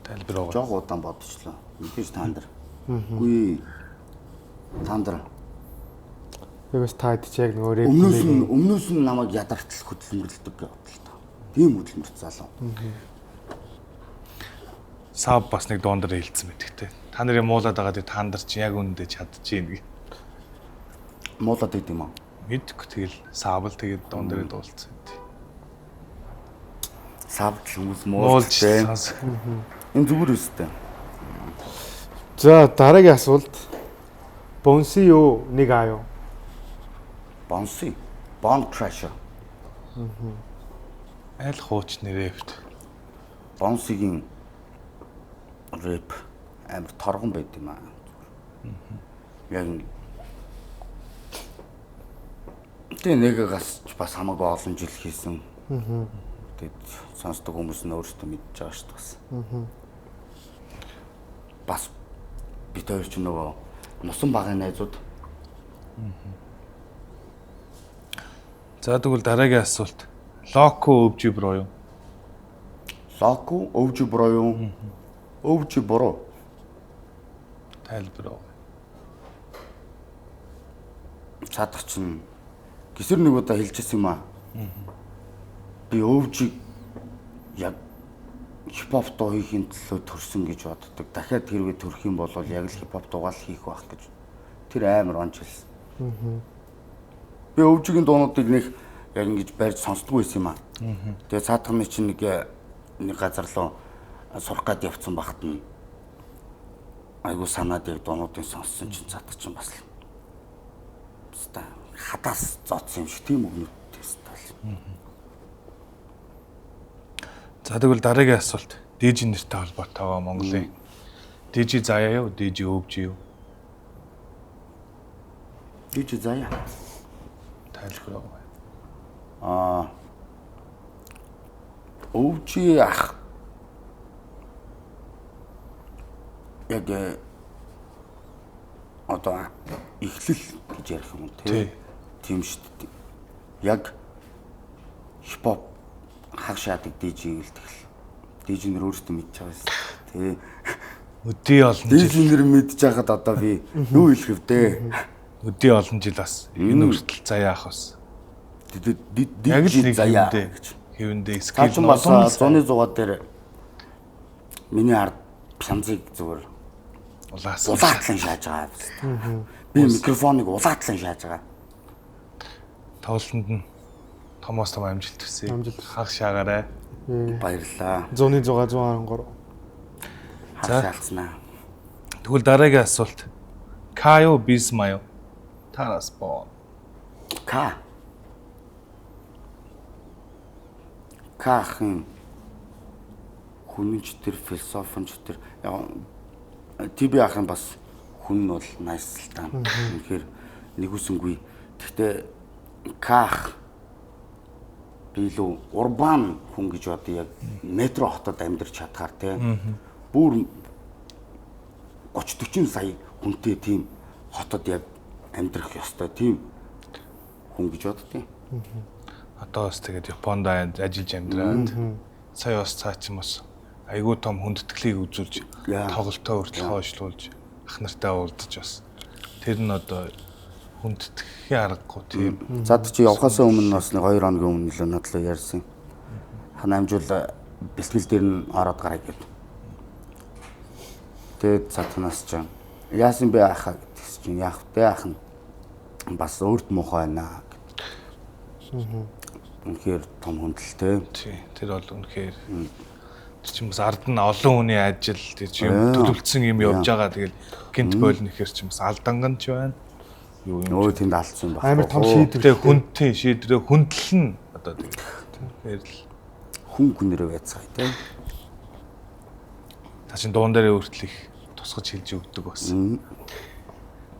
Speaker 4: Тайлбар өгөө.
Speaker 3: Жог удаан бодчихлоо. Мэдээж таандар. Үгүй. Таандар.
Speaker 2: Ягс таад чи яг нөгөө
Speaker 3: Өмнөөс нь намайг ядартал хөдөлмөрлөдөг гэдэг л та. Тийм хөдөлмөрт залуу.
Speaker 4: Сав бас нэг дуундар хэлсэн мэдхтэй. Та нарын муулаад байгаа таандар чи яг үнэндээ чадчихээн гэ.
Speaker 3: Муулаад байд юм аа.
Speaker 4: Мэдгүй тэгэл савл тэгээд дуундарыг дуулсан.
Speaker 3: Савд хүмүүс
Speaker 4: Муулж
Speaker 3: муулжтэй.
Speaker 4: сонс.
Speaker 3: Энэ зүгээр үстэй.
Speaker 2: За дараагийн асуулт. Бонси юу нэг аа юу?
Speaker 3: Бонси. Bond Crusher.
Speaker 4: Айл хууч нэрэвт.
Speaker 3: Бонсигийн рэп амар торгон байд юм аа. Яг тэг нэгээс бас хамаагүй олон жил хийсэн. Тэгээд сонсдог хүмүүс нь өөрсдөө мэдж байгаа шүү дээ бас. Бас бид хоёр ч нөгөө нусан багын найзууд.
Speaker 4: За тэгвэл дараагийн асуулт. Локо өвжи броо юу?
Speaker 3: Локо өвжи буруу юу? Өвжи буруу.
Speaker 4: Тайлбар өгөө.
Speaker 3: Чадах чинь гисэр нэг удаа хэлчихсэн юм аа. Би өвжиг яг хипхоп дуу хийхин төлөө төрсөн гэж боддог. Дахиад хэрвээ төрөх юм бол яг л хипхоп дуугаал хийх байх гэж. Тэр амар онцлсан. Би өвжигийн дуунуудыг нэг яг ингэж барьж сонсдгүй байсан юм аа. Тэгээ цаатганы чинь нэг газар руу сурах гад явцсан багт нь айгуу санаад яг дуунуудыг сонссон чинь цаатах чинь бас л ста хадаас зооцсон юм шиг тийм өгнөдтэй стал.
Speaker 4: За тэгвэл дараагийн асуулт. Дижи нэртэй холбоотойгоо Монголын. Дижи заяа юу? Дижи өвжи юу?
Speaker 3: Дижи заяа.
Speaker 4: Тайлбар өгөө.
Speaker 3: Өвжи ах. Яг одоо эхлэл гэж ярих юм тий. Тийм шүү дээ. Яг хипхоп хагшаадаг дижиг л тэгэл. Дижинер өөрсдөө мэдж байгаа юм тий.
Speaker 4: Өдий олон жил.
Speaker 3: Дижинер мэдж байгаад одоо би юу хэлэх вэ?
Speaker 4: Өдий олон жил бас энэ хүртэл заяа ах бас. Яг л
Speaker 3: Дижи
Speaker 4: нэг
Speaker 3: заяа.
Speaker 4: хэвэндээ
Speaker 3: Кач
Speaker 4: скил
Speaker 3: бас зуны зугаад дээр миний ард пянзыг зүгээр улаатлан шааж байгаа. Би микрофоныг улаатлан шааж байгаа.
Speaker 4: Тоглолтод нь томоос том амжилт төсөө.
Speaker 2: Амжилт.
Speaker 4: Хаг шаагаарай.
Speaker 3: Баярлалаа.
Speaker 2: 100-ны 6 113.
Speaker 3: Хашаалцнаа.
Speaker 4: Тэгвэл дараагийн асуулт. Каё Бисмаё. Тарас боо.
Speaker 3: Каахын хүнч төр философич төр ТБ ахын бас хүн нь бол nice л та. Тэгэхээр нэг үсэнгүй. Гэхдээ Каах билүү урбан хүн гэж одоо яг метро хотод амьдарч чадхаар те. Бүр 30-40 сая хүнтэй тийм хотод яг амьдрах ёстой тийм хүн гэж боддیں۔
Speaker 4: Одоо бас тэгээд Японд ажиллаж амьдраад сая бас цаач юм бас айгүй том хүндэтгэлийг үзүүлж тоглолтоо хүртэл хойшлуулж ах нартай уулзаж бас тэр нь одоо хүндэтгэхийн аргагүй тийм.
Speaker 3: Зад чи явхаас өмнө бас нэг 2 хоногийн өмнө л надлаа ярьсан. Ханамжуул бэлтгэл дээр нь ороод гараа гэв. Тэгээд цатнаас ч яасан бэ ахаа гэсэн чинь яах вэ ах нь бас өөрт муухай байна. Үнэхээр том хүндэлтэй.
Speaker 4: Тий. Тэр бол үнэхээр тэр чинь бас ард нь олон хүний ажил тэр чинь төлөвлөсөн юм явж байгаа. Тэгэл гинт бойл нэхэр чинь бас алданган ч байна. Юу юм.
Speaker 3: Өө тэнд алдсан баг.
Speaker 2: Амар том шийдвэр.
Speaker 4: Хүнтэй шийдвэрээ хүндэл нь одоо тэгэхээр л
Speaker 3: Хүн хүнээрээ байцгаая тийм.
Speaker 4: та чинь дуун дээр хүртэл их тусгаж хэлж өгдөг бас.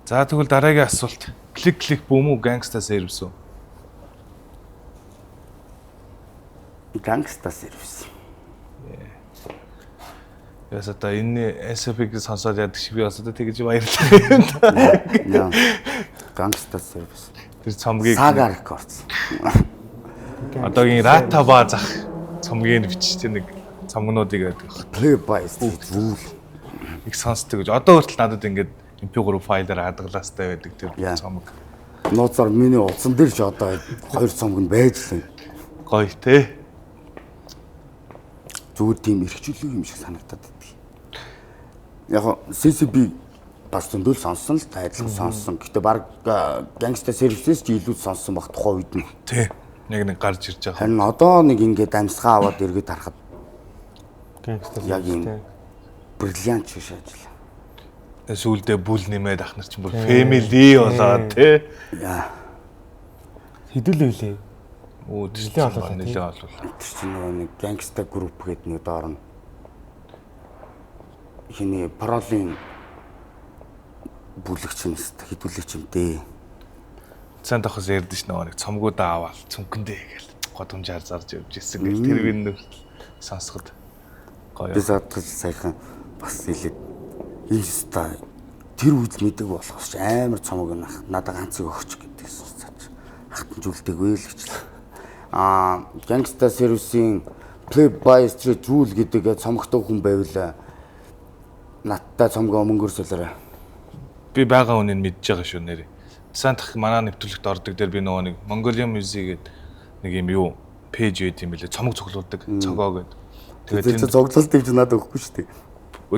Speaker 4: За тэгвэл дараагийн асуулт. Click бүүм үү Gangsta Service үү?
Speaker 3: Gangsta Service.
Speaker 4: Яс одоо энэ SFP-г сонсоод яадаг шиг би бас одоо тэгж баярлалаа.
Speaker 3: Gangsta Service.
Speaker 4: Тэр цомгийг
Speaker 3: Saga Records.
Speaker 4: одоогийн Rata ба зах цомгийг бичсэн нэг цомгнуудыг байдаг.
Speaker 3: Play by Street Rule.
Speaker 4: Их сонсдог гэж. Одоо хүртэл надад ингээд MP3 файлаар хадгалаастай байдаг тэр цомог.
Speaker 3: Нууцаар миний утсан дээр ч одоо 2 цомог нь байж лээ.
Speaker 4: Гоё те.
Speaker 3: Зүгээр тийм эрхчлөлөө юм шиг санагдаад байдаг. Яг CCB бас зөндөл сонссон л тайлбар сонссон. Гэтэ баг Gangsta Service-с ч илүү сонссон баг тухайн үед нь.
Speaker 4: Тий. Нэг гарч ирж байгаа.
Speaker 3: Харин одоо нэг ингээд амьсгаа аваад эргээд харахад
Speaker 2: Gangsta
Speaker 3: яг юм
Speaker 2: Service.
Speaker 3: бриллиант шиг ажиллаа.
Speaker 4: Сүүлдээ бүл нэмээд ах нар чинь бүр family болоод тий.
Speaker 3: Яа.
Speaker 2: Хэдүүлээ үлээ.
Speaker 4: Нэлээ
Speaker 2: олуулаа, тий.
Speaker 4: нэлээ олуулаа.
Speaker 3: Тэр чинь нэг Gangsta Group гэдэг нэг доор нь хиний паролын бүлэгч нь хэдүүлээ ч юм дээ.
Speaker 4: Цаан тахс ярьдэн ш нэг цомгуудаа аваад цүнхэндээ гээл годомжаар зарж явж ирсэн гэл тэр вин сонсоход гоё.
Speaker 3: Би задгал сайхан бас хэлээд энэ ста тэр үед мэдэг болохоос ч амар цомог нах надад ганцыг өгч гэдэгсэн цаач хатан зүйлдэггүй л гэж. Gangsta Service-ийн Play by Street Rule гэдэг цомогтой хүн байвал надтай цомгоо мөнгөөр солиорой.
Speaker 4: Би байгаа үнийг мэдж байгаа шүү нэр. Цаантах манай нэвтрүүлэгт ордог дээр би нөгөө нэг Mongolian Music гэдэг нэг юм юу пэйж байт юм билээ. Цомог цуглуулдаг цогоо гэдэг.
Speaker 3: Тэгээд энэ цуглуулт юм чи надад өгөхгүй шүү дээ.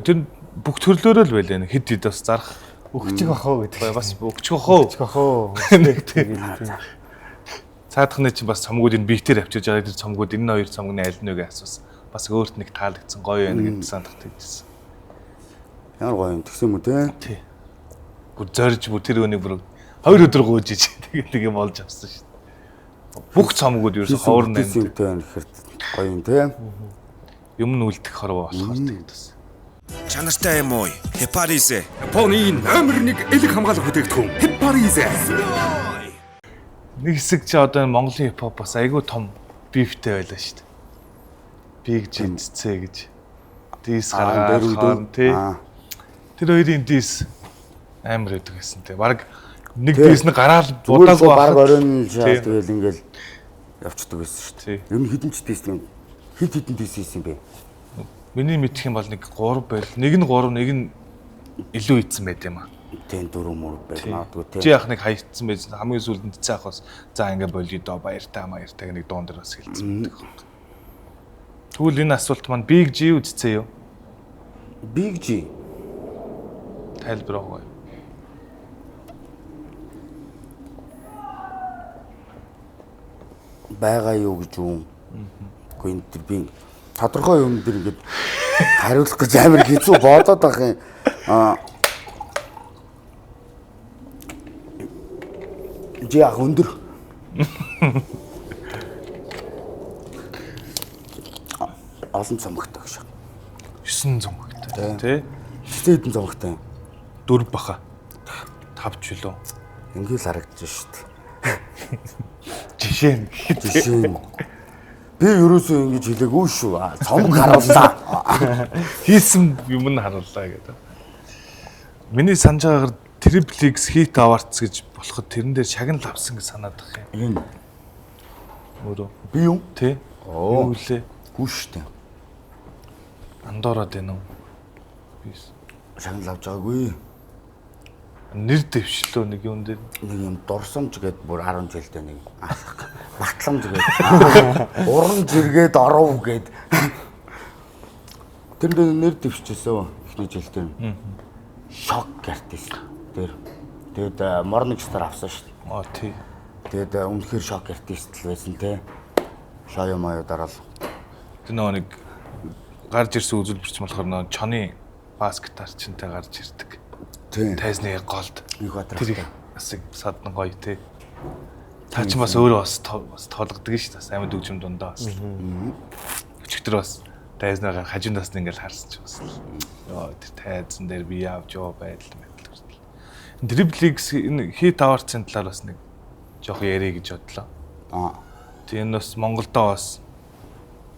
Speaker 4: Тэр бүх төрлөөрөө л байлаа. Хэд хэд бас зарах
Speaker 2: Өгчих охоо гэдэг.
Speaker 4: бас өгчих охоо.
Speaker 2: Өгчих охоо.
Speaker 4: Цаадхны чинь бас цомгуудыг биетээр авчирж байгаа тэр цомгууд энэ хоёр цомгны аль нь вэ гэж асуусан. Бас өөрт нэг таалагдсан гоё байна гэдээ санах тэгжсэн.
Speaker 3: Ямар гоё юм тэгсэн юм те.
Speaker 4: Тий. Бүр зорж бүр тэр өнийг бүр 2 өдөр гүйж ич тэгээ болж авсан шүү дээ. Бүх цомгууд ерөөсө ховор нэн.
Speaker 3: Юмтэй байна гэхээр гоё юм те.
Speaker 4: Юм нь үлдэх хорвоо болохоор тэгдсэн.
Speaker 1: Чанартай юм уу? Хепарисе.
Speaker 5: Японы номер 1 элэг хамгаалах бүтээгдэхүүн Heparize.
Speaker 4: Нэг хэсэг чи одоо Монголын хипхоп бас айгүй том бифтэй байлаа шүү дээ. Big Jets гэж. Дис гаргаад тий. Тэр хоёрын дис амар өгдөг гэсэн тий. Бараг нэг дис нь гараал будаагүй
Speaker 3: баг оройн шаад тэгэл ингээл явцдаг байсан шүү дээ. Ер нь хідэн ч дис юм. Хідэн дис хийсэн бэ.
Speaker 4: Миний мэдэх юм бол нэг 3 байл. Нэг нь 3, нэг нь илүү ийдсэн байт юм аа.
Speaker 3: Тэн 4 мөр байж магадгүй тий.
Speaker 4: Чи яах нэг хаягдсан байж хамгийн сүүлд цаах бас за ингээ болио доо баяртай маяртай нэг дуун дээр бас хэлсэн байдаг. Тэгвэл энэ асуулт маань Big G үзцээ юу?
Speaker 3: Big G
Speaker 4: Тайлбар өгөө.
Speaker 3: байгаа юу гэж юм. Гэхдээ энэ тэр би тодорхой юм дээр ингээд хариулах гэж амар хэцүү бодоод байх юм. Жиах өндөр. Олон цомогтой гэж.
Speaker 4: 9 цомогтой. Тэ?
Speaker 3: Хэдэн цомогтой?
Speaker 4: 4 баха. 5 ч үлээ.
Speaker 3: Ингээл харагдаж шүү дээ.
Speaker 4: Жишээ нь.
Speaker 3: Би ерөөсөө ингэж хэлээгүй шүү. Цомог харууллаа.
Speaker 4: Хийсэн юм нь харууллаа гэдэг. Миний санаж байгаагаар Triple X Hit Awards гэж болоход тэрэн дээр шагнал авсан гэж санаад байгаа юм.
Speaker 3: Энэ
Speaker 4: Өөрөө.
Speaker 3: би юм?
Speaker 4: Тэ? Юу лээ?
Speaker 3: Хүү шүү дээ.
Speaker 4: Андороод байна уу? Бис.
Speaker 3: Шагнал авч байгаагүй.
Speaker 4: Нэр дэвшлөө нэг юм дээр.
Speaker 3: Нэг юм дурсамж гээд бүр 10 жилдээ нэг батламж гээд уран зэргээд оров гээд тэр нэр дэвшчихсэн ихний жил дээр. Шок артист дээр. Тэгээд Morning Star авсан шүү дээ.
Speaker 4: Тий.
Speaker 3: Тэгээд үнэхээр шок артист л байсан те. Шоё моё дараал.
Speaker 4: Тэр нэг гарч ирсэн үзүүлбэрч болохоор нөө чоны бас гитарчтай гарч ирдэг.
Speaker 3: Тийм.
Speaker 4: Тайзны голд.
Speaker 3: Их бадрах.
Speaker 4: Тэр бас садна гоё тий. Та ч бас өөрөө бас тоологдөг шүү дээ. Амьд үгжим дундаа бас. Өчигдөр бас тайзнаагаар хажуундаас нь ингээл харсан ч бас. Йоо тэр тайзан дээр би явж яваа байдал. Дриблийг энэ хит аварцын талаар бас нэг жоох ярих гэж бодлоо. Тэгээ энэ бас Монголдоо бас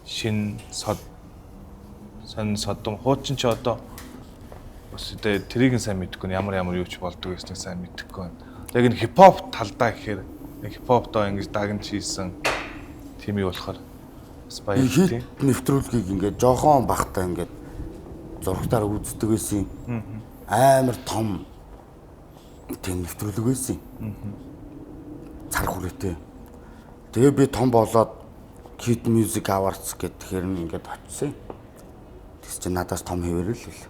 Speaker 4: шинэ сонь содом хуучин ч одоо бас тэрийг сайн мэдэхгүй ямар юу ч болдог гэснийг сайн мэдэхгүй байна. Яг энэ хипхоп талдаа гэхээр хипхоптоо ингэж дагнж хийсэн тийм юу болохоор бас баярлалаа.
Speaker 3: Нэвтрүүлгийг ингээд жоохон бахтаа ингээд зургатаар үздэг байсан. Амар том тийм нэвтрүүлэг байсан. Цар хүрээтэй. Тэгээ би том болоод Kid Music Awards гэдэг хэрэг ингээд очсон. Тэс чи надаас том хэвээрэл л.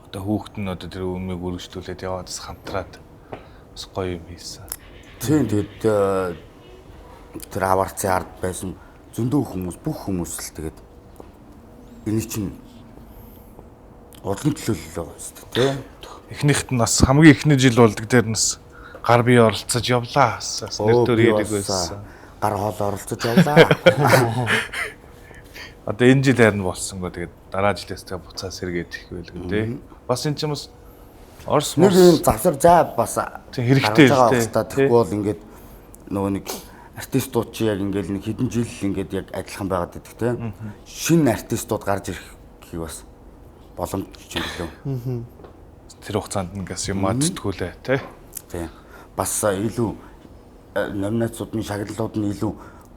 Speaker 4: Одоо хүүхэд нь одоо тэр өмнөг үргэлжлүүлээд яваад бас хамтраад бас гоё юм хийсэн.
Speaker 3: Тийм тэгээд тэр аварцын ард байсан зөндөө хүмүүс бүх хүмүүс л тэгээд энэ чинь удлын төлөөлөл байгаа шүү дээ.
Speaker 4: Эхнийхт нь бас хамгийн эхний жил болдог дээр нас гар бие оролцож явлаа. Бас нэртөр хийдэг байсан.
Speaker 3: Гар хоол оролцож явлаа.
Speaker 4: Одоо энэ жил харин болсонгүй тэгээд дараа жилээс тэгээ буцаа сэргээд их байлгүй дээ. Бас энэ ч юм бас Орос
Speaker 3: нэг юм завсар зай бас
Speaker 4: хэрэгтэй л дээ.
Speaker 3: Тэгэхгүй бол ингээд нөгөө нэг артистууд чи яг ингээд нэг хэдэн жил ингээд яг адилхан байгаад байдаг тийм. Шинэ артистууд гарч ирэхийг бас боломж ч юм лөө.
Speaker 4: Тэр хугацаанд ингээс юм адтгүүлээ тий.
Speaker 3: Тийм. Бас илүү номинацуудын шагналууд нь илүү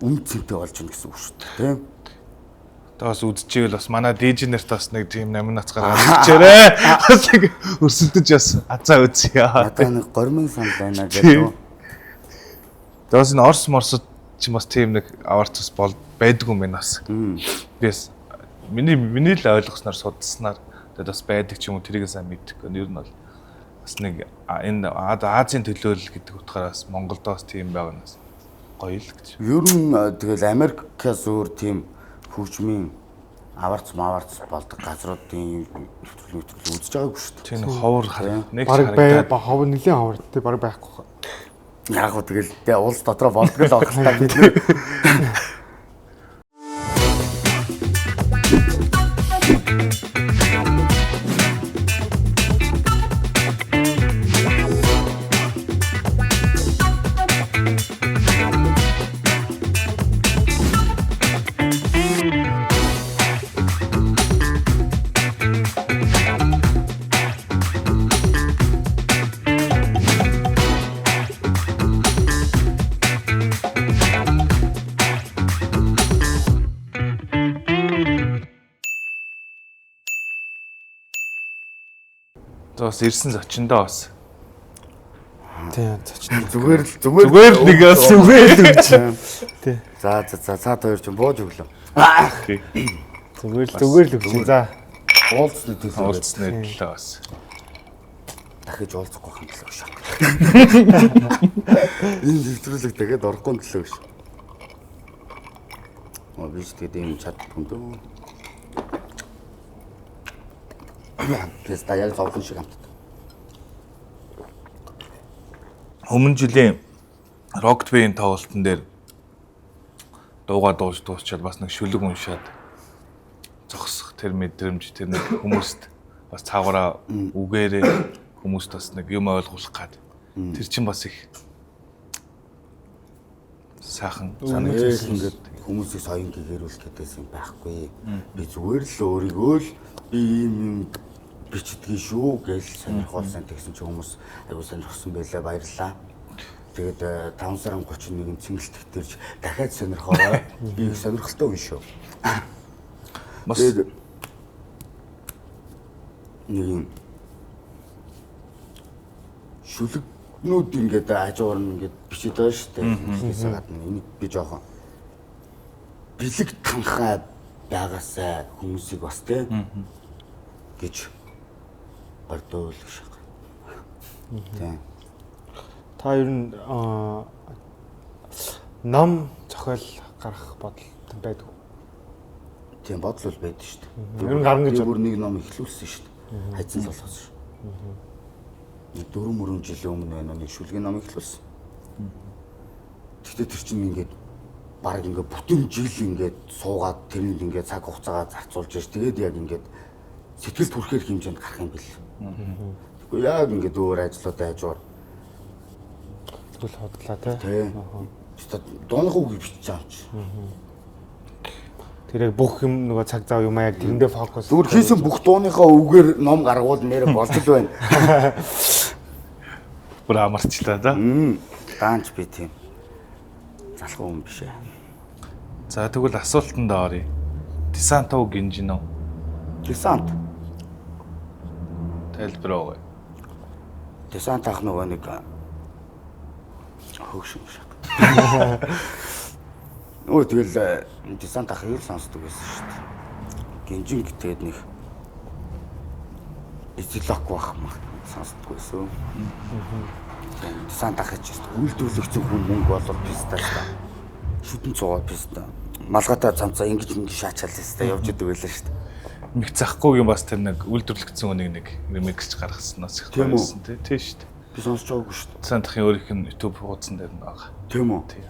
Speaker 3: үнцэнтэй болж байна гэсэн үг шүү дээ тийм.
Speaker 4: Таас үдчихвэл бас манай дижи нарт бас нэг тийм номинац гаргаад ирчээрээ. Бас нэг өрсөлдөж бас азаа үзье.
Speaker 3: Одоо нэг гормын санд байна гэдэг.
Speaker 4: Таас энэ Орос морсод ч бас тийм нэг аварцс бол байдгүй юм байна бас. Бис миний л ойлгосноор судалснаар тэгээд бас байдаг ч юм уу тэрийг сайн мэдэхгүй. Ер нь бол бас нэг энэ Азийн төлөөлөл гэдэг утгаараас Монголдо бас тийм байгаа нь бас гоё л гэж.
Speaker 3: Ер нь тэгэл Америкаас өөр тийм хөгжмийн аварц болдог газруудын нэвтрүүлэг үзэж байгаагүй шүү дээ.
Speaker 4: Тийм ховор нэг
Speaker 2: харагдаад ховор нэлийн ховор тий баг байхгүй.
Speaker 3: Яг гоо тэгэл улс дотроо болдог л огтаа гэдэг.
Speaker 4: бас ирсэн зочиндоо бас.
Speaker 2: Тийм зочин
Speaker 3: Зүгээр
Speaker 4: Зүгээр л нэг бас
Speaker 2: зүгээр л гэж. Тий.
Speaker 3: За цаад хоёр ч бууж өглөө.
Speaker 2: Зүгээр л өгч. За.
Speaker 3: Уулзны төлөө.
Speaker 4: Уулзны төлөө бас.
Speaker 3: Дахиж уулзахгүй хам төлөө шээ. Энэ нэвтрүүлэг тэгээд орохгүй төлөө ш. Би ч тэгээд юм чаддгүй дөө. Тэс таяг зовхон шиг хамт.
Speaker 4: Өмнө жилийн Rocketbay-ийн тоглолтын дээр дуугаа дуусчаад бас нэг шүлэг уншаад зогсох тэр мэдрэмж тэр нэг хүмүүст бас цаагаараа үгээрээ хүмүүст бас нэг юм ойлгуулах гад тэр чинь бас их сайхан
Speaker 3: санагдсан. Ингээд хүмүүсийг соён гэрүүлэх гэдээс юм байхгүй. Би зүгээр л өөрийгөө л би юм бичдгийг шүү гэж сонирхолтой тэгсэн чи хүмүүс аягүй сонирхсан байлаа, баярлалаа. Тэгээд 5 сарын 31-нд цэнгэлтэх төрж дахиад сонирхороо. Би их сонирхолтой хүн шүү.
Speaker 4: бас
Speaker 3: нэг шүлэгнүүд ингээд хажуугаар нь ингээд бичиж байгаа шүү дээ. Тиймээс гадна энийг би жоохон бэлэг танхаа байгаасаа хүмүүсийг бас тэ гэж бардуул шиг. Тийм.
Speaker 2: Та ер нь ном зохиол гаргах бодол байдаг.
Speaker 3: Тийм бодол бол байдаг шүү дээ.
Speaker 2: Ер нь гарна гэж
Speaker 3: бүр нэг ном эхлүүлсэн шүү дээ. Хайцсан болохоос шүү. Нэг 4 жилийн өмнө байна нэг шүлгийн ном эхлүүлсэн. Тэгтээ тэр чинь ингээд баг ингээд бүтэн жил ингээд суугаад тэрэнд ингээд цаг хугацаагаа зарцуулж ирж тэгээд яг ингээд сэтгэл төрхөх хэмжээнд гарах юм бэл. Гэхдээ яг ингээд өөр ажлуудаа хажуугаар
Speaker 2: Тэгвэл хотлоо тий.
Speaker 3: тий. Гэхдээ дуунах үг бичиж байгаа юм чи.
Speaker 2: Тэр яг бүх юм нөгөө цаг зав юм аа яг тэрэндээ фокус.
Speaker 3: Зүгээр хийсэн бүх дууныхаа үгээр ном гаргуул нэр болж л байна.
Speaker 4: Бүр амарчлаа да.
Speaker 3: Даанч би тийм залхуу хүн биш ээ.
Speaker 4: За тэгвэл асуултанд оръё. Десантов гинжин үү?
Speaker 3: Десант.
Speaker 4: Тайлбар өгөө.
Speaker 3: Десант ах нөгөө нэг хөшин шаг. Өө тэгэл десант ах юу сонсдог байсан шүү дээ. Гинжин гэдэг нэг эзлок бах мах сонсдог байсан. Десант ах гэж үйлдвэрлэгч хүн мөнгө болоод пистаж та. Шүтэн цугаа писта. Малгайтай цамцаа ингэж шаачаал писта явж идэг байлаа шүү дээ.
Speaker 4: Мэг захгүй юм бас тэр нэг үйлдвэрлэгдсэн үнийг нэг ремикс гаргаснаас их байсан тий шүү дээ.
Speaker 3: Би сонсож байгаагүй шүү дээ.
Speaker 4: Десантын өөрийнх нь YouTube хуудсан дээр нь байгаа.
Speaker 3: Тийм үү?
Speaker 4: Тий.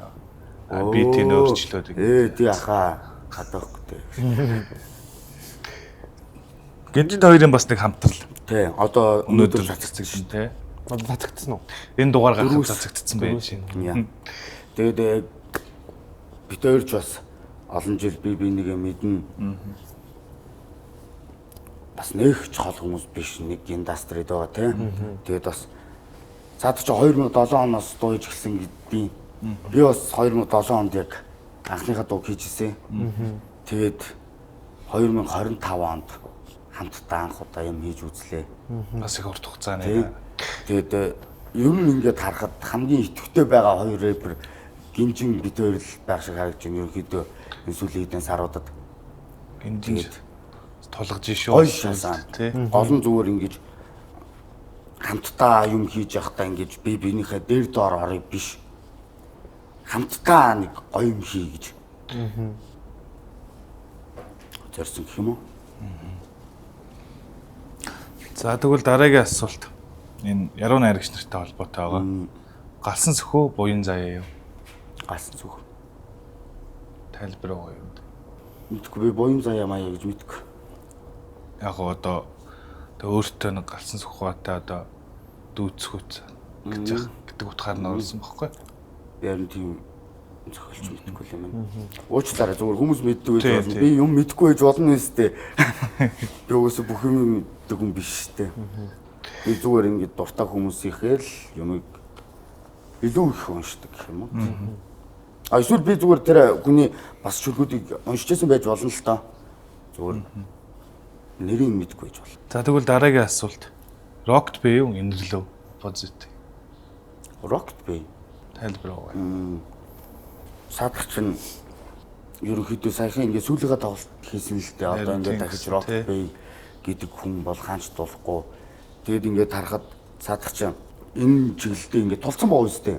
Speaker 4: Би тийм өөрчлөөд.
Speaker 3: Тий ахаа хадахгүй дээ.
Speaker 4: Гинжин хоёрын бас нэг хамтрал.
Speaker 3: Тий. Одоо
Speaker 4: Өнөөдөр
Speaker 3: өнөөдөр
Speaker 4: цацагдсан тий.
Speaker 2: Татагдсан уу?
Speaker 4: Энэ дугаар гарахад цацагдсан байж байна.
Speaker 3: Тэгээд бид хоёр ч бас олон жил би нэгэ мэднэ. Бас нэг ч хол хүмүүс биш нэг индастрид байгаа тийм. Тэгээд бас цаад чи 2007 оноос дууж гисэн гэдгийг би бас 2007 онд яг анхныхаа дуу хийжсэн. Тэгээд 2025 онд хамтдаа анх удаа юм хийж үзлээ.
Speaker 4: Бас их урт хугацааны.
Speaker 3: Тэгээд ер нь ингээд харахад хамгийн идэвхтэй байгаа хоёр рэпер гинжин бид хоёр л байх шиг харагдаж байна. Ерөнхийдөө энэ сүүлийн хэдэн саруудад
Speaker 4: Гинжин тулгаж шүү.
Speaker 3: Ой шасан тий. Олон зүгээр ингэж хамтдаа юм хийж явахдаа ингэж би биенийхээ дээр доор орё биш. Хамтдаа нэг гоё юм хий гэж. Зорьсон гэх юм уу?
Speaker 4: За тэгвэл дараагийн асуулт. Энэ яруу найрагч нартай холбоотой байгаа. Галсан сөхөө буян заяа юу?
Speaker 3: Галсан зүг.
Speaker 4: Тайлбар өгөө юм.
Speaker 3: Мэдгүй би буян заяа маяа гэж мэдгүй.
Speaker 4: Яг одоо өөртөө нэг галсан сөхөөтэй одоо дүүцхүүц гэдэг утгаар нь оруулсан байхгүй?
Speaker 3: Яг нь тийм зохиолч мэдгүй юм байна. Уучлаарай зүгээр хүмүүс мэддэг байж болно. Би юм мэдгүй байж болно нэстэ. Би өөөсө бүх юм мэддэг хүн биш штэ. Би зүгээр ингэж дуртай хүмүүсийнхээ л юмыг илүү их уншдаг гэх юм уу. А эсвэл би зүгээр тэр хүний бас шүлгүүдийг уншижсэн байж болно л доо. Зүгээр нэрийг мэдгүй байж болно.
Speaker 4: За тэгвэл дараагийн асуулт. Rocked Bay юу инэрлөө позитив.
Speaker 3: Rocked Bay
Speaker 4: Тайлбар өгөө.
Speaker 3: садагч нь ерөнхийдөө саяхан ингээд сүүлийнхээ тоглолт хийсэн л дээ. Одоо ингээд дахиж Rocked Bay гэдэг хүн бол хаанч дуулахгүй. Тэгэд ингээд харахад садагч энэ чиглэлдээ ингээд тулцсан байгаа үстэй.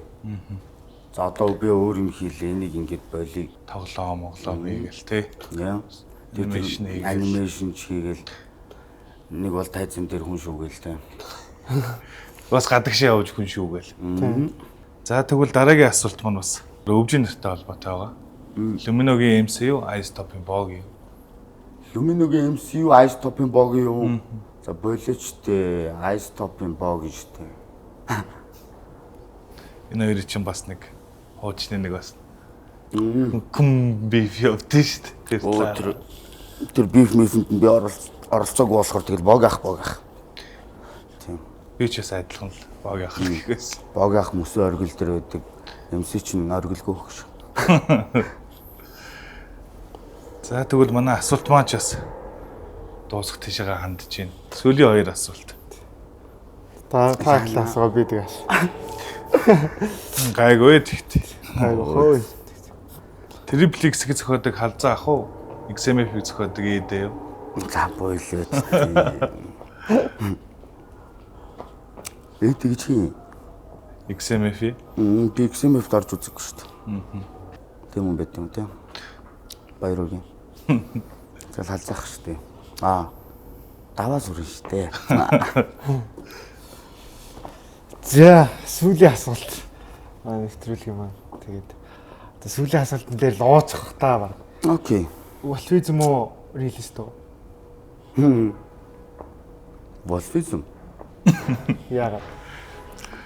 Speaker 3: За одоо би өөр юм хийлээ. Энийг ингээд болиг
Speaker 4: Тоглоо хийгээл тий.
Speaker 3: яа. Анимашн хийгээл нэг бол тайзан дээр хүн шүүгээл дээ.
Speaker 4: Бас гадагшаа явж хүн шүүгээл. За тэгвэл дараагийн асуулт маань бас өвжин нартай холбоотой байгаа. Luminoгийн MC юу? Ice Top-ын Bog юу?
Speaker 3: Luminoгийн MC юу? Ice Top-ын Bog юу? За болоочтой Ice Top-ын Bog штэ.
Speaker 4: Энэ хоёр чинь бас нэг хуучны нэг бас биф явдсан шүү дээ.
Speaker 3: Тэр биф мифэнд би оролцоог болохоор тэгэл Bog ах. Тийм.
Speaker 4: Би ч бас адилхан л Bog ах гэхээс.
Speaker 3: Bog ах мөсөө оргил дээр байдаг. MC чинь оргилгүй хөш.
Speaker 4: За тэгвэл манай асуулт маань ч бас дуусах тийшээ хандж байна. Сүүлийн хоёр асуулт.
Speaker 2: Тааглаа асуу би тэгээс.
Speaker 4: Гайгүй тэгт.
Speaker 2: Гайгүй.
Speaker 4: Triple-X гэж зохиодог халзаа ах уу? XMF-ийг зохиодог ийдээ юу?
Speaker 3: За бойлоо. Тэгж хий.
Speaker 4: XMF-ийг?
Speaker 3: Би XMF-д орж үзэхгүй шүү дээ. Тийм юм байт юм те. Баяргийн. За халзах шүү дээ. Даваа сүрэн шүү дээ.
Speaker 2: За сүүлийн асуулт. Нэвтрүүлэх юм аа. Тэгээд одоо сүүлийн асуултан дээр л ууцах та баг.
Speaker 3: Окей.
Speaker 2: Wolfism уу, realist уу?
Speaker 3: Wolfism.
Speaker 2: Яагаад?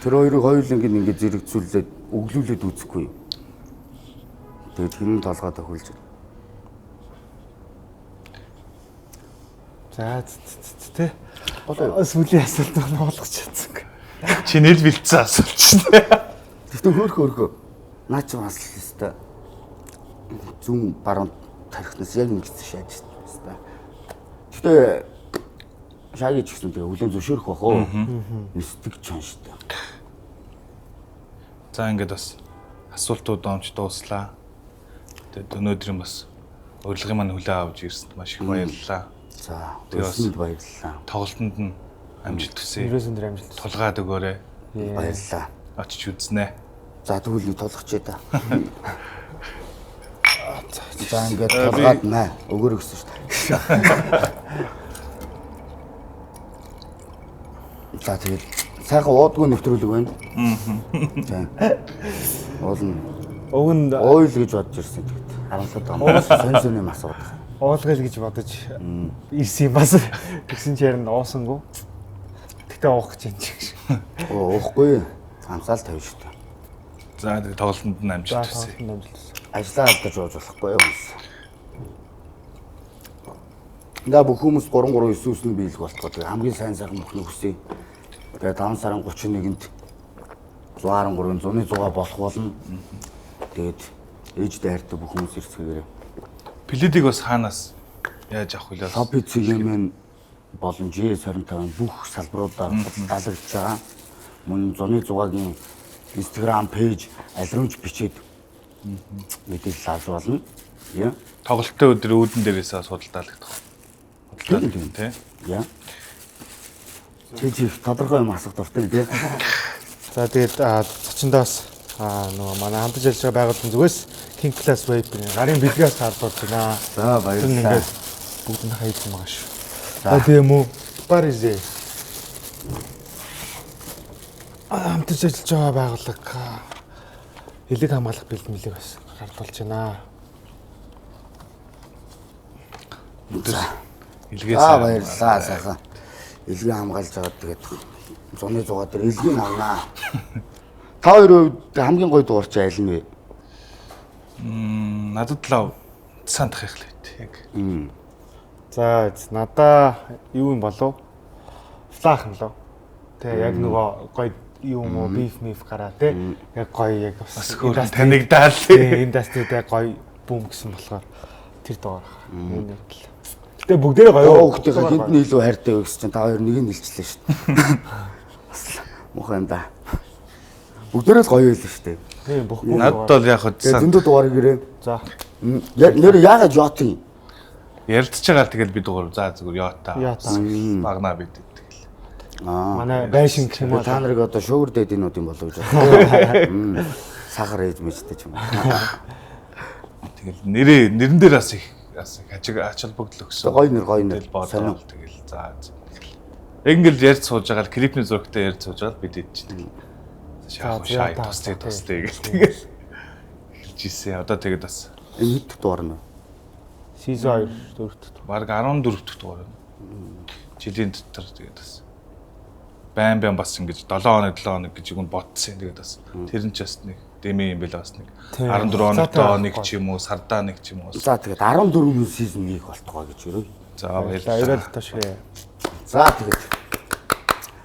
Speaker 3: Тэр хоёрыг хоёуланг ингээд зэрэгцүүлээд өглүүлээд үзэхгүй. Тэгээд хинэн толгой тохиолж.
Speaker 2: За тэ. Сүүлийн асуулт нь болгож чадсангүй.
Speaker 4: Чиний л бэлдсэн асуулт шүү дээ.
Speaker 3: Тэгтээ хөөрхөө. Наа чи бас л хэвээр зүүн баруун тарихнаас яг ингэсэн шааж хэвээр. Тэгтээ шаагийн ч гэсэн тэгээ үлэн зөвшөөрөх бах уу? Нэстэг ч юм шүү дээ.
Speaker 4: За ингээд бас асуултууд omж дууслаа. Тэгээд өнөөдрийн бас урилгын маань хүлээн авч ирсэнд маш их баярлалаа.
Speaker 3: За,
Speaker 4: тэгээд бас
Speaker 3: баярлалаа.
Speaker 4: тоглолтод нь амжилт хүсье.
Speaker 2: Ерөөсөндөр амжилт.
Speaker 4: Тулгаад өгөөрэй.
Speaker 3: Баярлалаа.
Speaker 4: Очиж үзнэ.
Speaker 3: За тэгвэл нэг толгоч та. За ингээд толгойд наа өгөр өгсөн шүү дээ. За тэгэл сайхан уудгүй нэвтрүүлэг байна. За. Уулна.
Speaker 2: Өгн
Speaker 3: Ойл гэж бодож ирсэн тэгэд. Харамсаад байгаа. Сонь юм асуудаг.
Speaker 2: уулгал гэж бодож ирсэн юм бас. Тэгсэн чинь уусангүй. Тэгтээ уух гэж юм чи.
Speaker 3: Уухгүй. Амсаал тавь шүү дээ.
Speaker 4: За тэгээд тоглолтод нь амжилт хүсье.
Speaker 3: Ажлаа алдаж ууж болохгүй юм. Да бүх хүмүүс 339 үсний биелэг болтгоо. Тэгээ хамгийн сайн сайхан бүхний хүсье. Тэгээ 5 сарын 31-нд 113-ын 100-100 болох болно. Тэгээд ээжтэй хайртай бүх хүмүүс ирцгээгээрэй.
Speaker 4: Пледиг бас хаанаас яаж авах вэ?
Speaker 3: Шопи цэглэмэн болон J25 бүх салбаруудаар даалгаж байгаа. Мөн 100-100-гийн Instagram пэйж аль рууч бичээд мэдээлэл авч болно. Яа.
Speaker 4: Тоглолтын өдөр үүдэн дээрээс судалдаалагдах.
Speaker 3: Тийм
Speaker 4: тий.
Speaker 3: Яа. Чи тодорхой юм асах дуртай тий.
Speaker 2: За тэгээд зочиндоос нөгөө манай хамтарч ажиллаж байгаа байгууллагын зүгээс King Class Vape-ийн гарын бэлгээс хардуулж байна.
Speaker 3: За баярлалаа.
Speaker 2: Бүгд нь хайсан байгаа шүү. За тийм үү. Паризе. Хамтарч ажиллаж байгаа байгууллага элэг хамгаалах бэлтгэлийг бас хардуулж байна.
Speaker 4: Илгээс
Speaker 3: баярлалаа сайхан. Илгээ хамгаалж байгаа тэгээд 100-100 дээр илгээ авнаа. Та хоёрын хувьд хамгийн гоё дугаар чи аль нь вэ?
Speaker 4: надад л сандах их л байт яг.
Speaker 2: За надаа юу юм болов? Флах юм лөө. Тэ яг нөгөө гоё юу юм уу биф миф гараа тэ яг гоё яг
Speaker 4: Бас хөөрхөн танигдаал.
Speaker 2: индастрид яг гоё бум гэсэн болохоор тэр дугаар. Энэ яг л. Гэтэ бүгдээрээ гоё.
Speaker 3: Хүүхдийн хинт нь илүү хайртай вэ гэсэн чинь та хоёр нэг нь илчлээ шүү дээ. Муухай юм да. Бүгдээрээ л гоё байлаа шүү дээ.
Speaker 2: Тийм бүх
Speaker 4: Надад бол яг хөө
Speaker 3: Тэгээд зөндөө дугаарыг ирээ.
Speaker 2: За.
Speaker 3: Нэр яагаад жотын?
Speaker 4: ярилцж байгаа л тэгэл би дугаар за зүгээр яата.
Speaker 2: Яата.
Speaker 4: Багнаа бид тэгэл.
Speaker 2: Манай байшин гэх юм уу
Speaker 3: Та нарыг одоо шуугар дэдинүүд юм болов гэж байна. Сахар ээж мэжтэй ч юм уу.
Speaker 4: Тэгэл нэрэн дээр бас их ач холбогдол өгсөн.
Speaker 3: Гоё нэр.
Speaker 4: Сонирхол тэгэл за. Яг ингээл ярьж сууж байгаа л клипний зурагтай ярьж сууж байгаа л бид ээдчихдэг. Шай тустай гэл тэгэл хэлж ийсэн. Одоо тэгээд бас
Speaker 3: Энэ хэд дугаар нь?
Speaker 2: Season 2 дөрөвт.
Speaker 4: баг 14 дахь дугаар байна. Жилийн дотор тэгээд бас байн бас ингэж 7 хоног гэж юунд бодсон. Тэгээд бас тэр нь ч бас нэг дэмий юм байл бас нэг 14 хоногтоо нэг ч юм уу сардаа нэг ч юм уу.
Speaker 3: За тэгээд 14 сизон нэг болтгоо гэж өрөө.
Speaker 4: За
Speaker 2: За
Speaker 4: баярлалаа.
Speaker 2: ерөөл ташээ.
Speaker 3: За тэгээд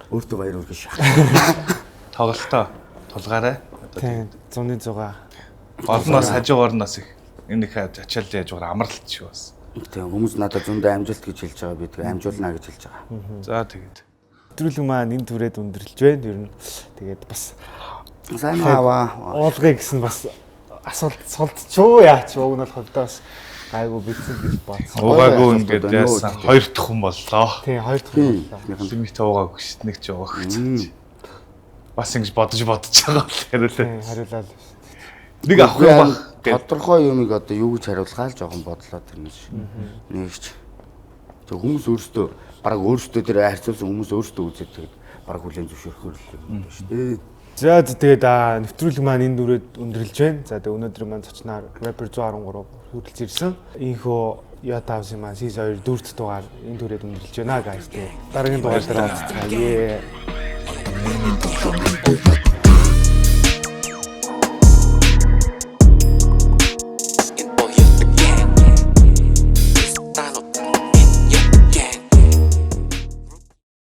Speaker 3: өөртөө баяр хүргэж шаа.
Speaker 4: Тоглолтоо тулгаарай.
Speaker 2: Тийм 100-100.
Speaker 4: Олноос хажуугаар нас их энэ их ачаал яаж байгаа амралт шүү бас.
Speaker 3: Тийм хүмүүс надад зөндөө амжилт гэж хэлж байгаа би тэгээд амжуулна гэж хэлж байгаа.
Speaker 4: За тэгээд
Speaker 2: Нэвтрүүлэг маань энэ түрээд өндөрлж байна. Ер нь тэгээд бас
Speaker 3: сайн аваа.
Speaker 2: уулгая гэсэн бас асуулт солдчихоо яач уг нь бол хөвдөөс гайгүй битсэн гэж бодсон.
Speaker 4: уугаагүй ингээд яасан хоёр дахь хүн боллоо.
Speaker 2: Тийм хоёр дахь.
Speaker 4: Лимит уугаагүй шүү нэг ч уугаах гэж. Бас ингэж бодож байгаа л хариулаа.
Speaker 2: Хариулаад.
Speaker 4: Нэг авах юм баг.
Speaker 3: Тодорхой юмыг одоо юу гэж хариулахаа л жоохон бодлоо тэрнээс. Нэгч. Тэг хүмүүс өөрсдөө бараг өөрсдөө тэр харьцуулсан хүмүүс өөрсдөө үзээд тэгээд бараг хүлэн зөвшөөрөхөр юм байна шүү дээ.
Speaker 2: За тэгээд нэвтрүүлэг маань энэ дүрээд өндөрлж байна. За тэгээд өнөөдөр маань цочноор Rapper 113 хүрэлж ирсэн. Ийхүү Ятавсын маань Season 2 дөрөвт дугаар энэ дүрээд өндөрлж байна guys. Тэгээд дараагийн дугаар дээр уулзцгаая.
Speaker 7: Миний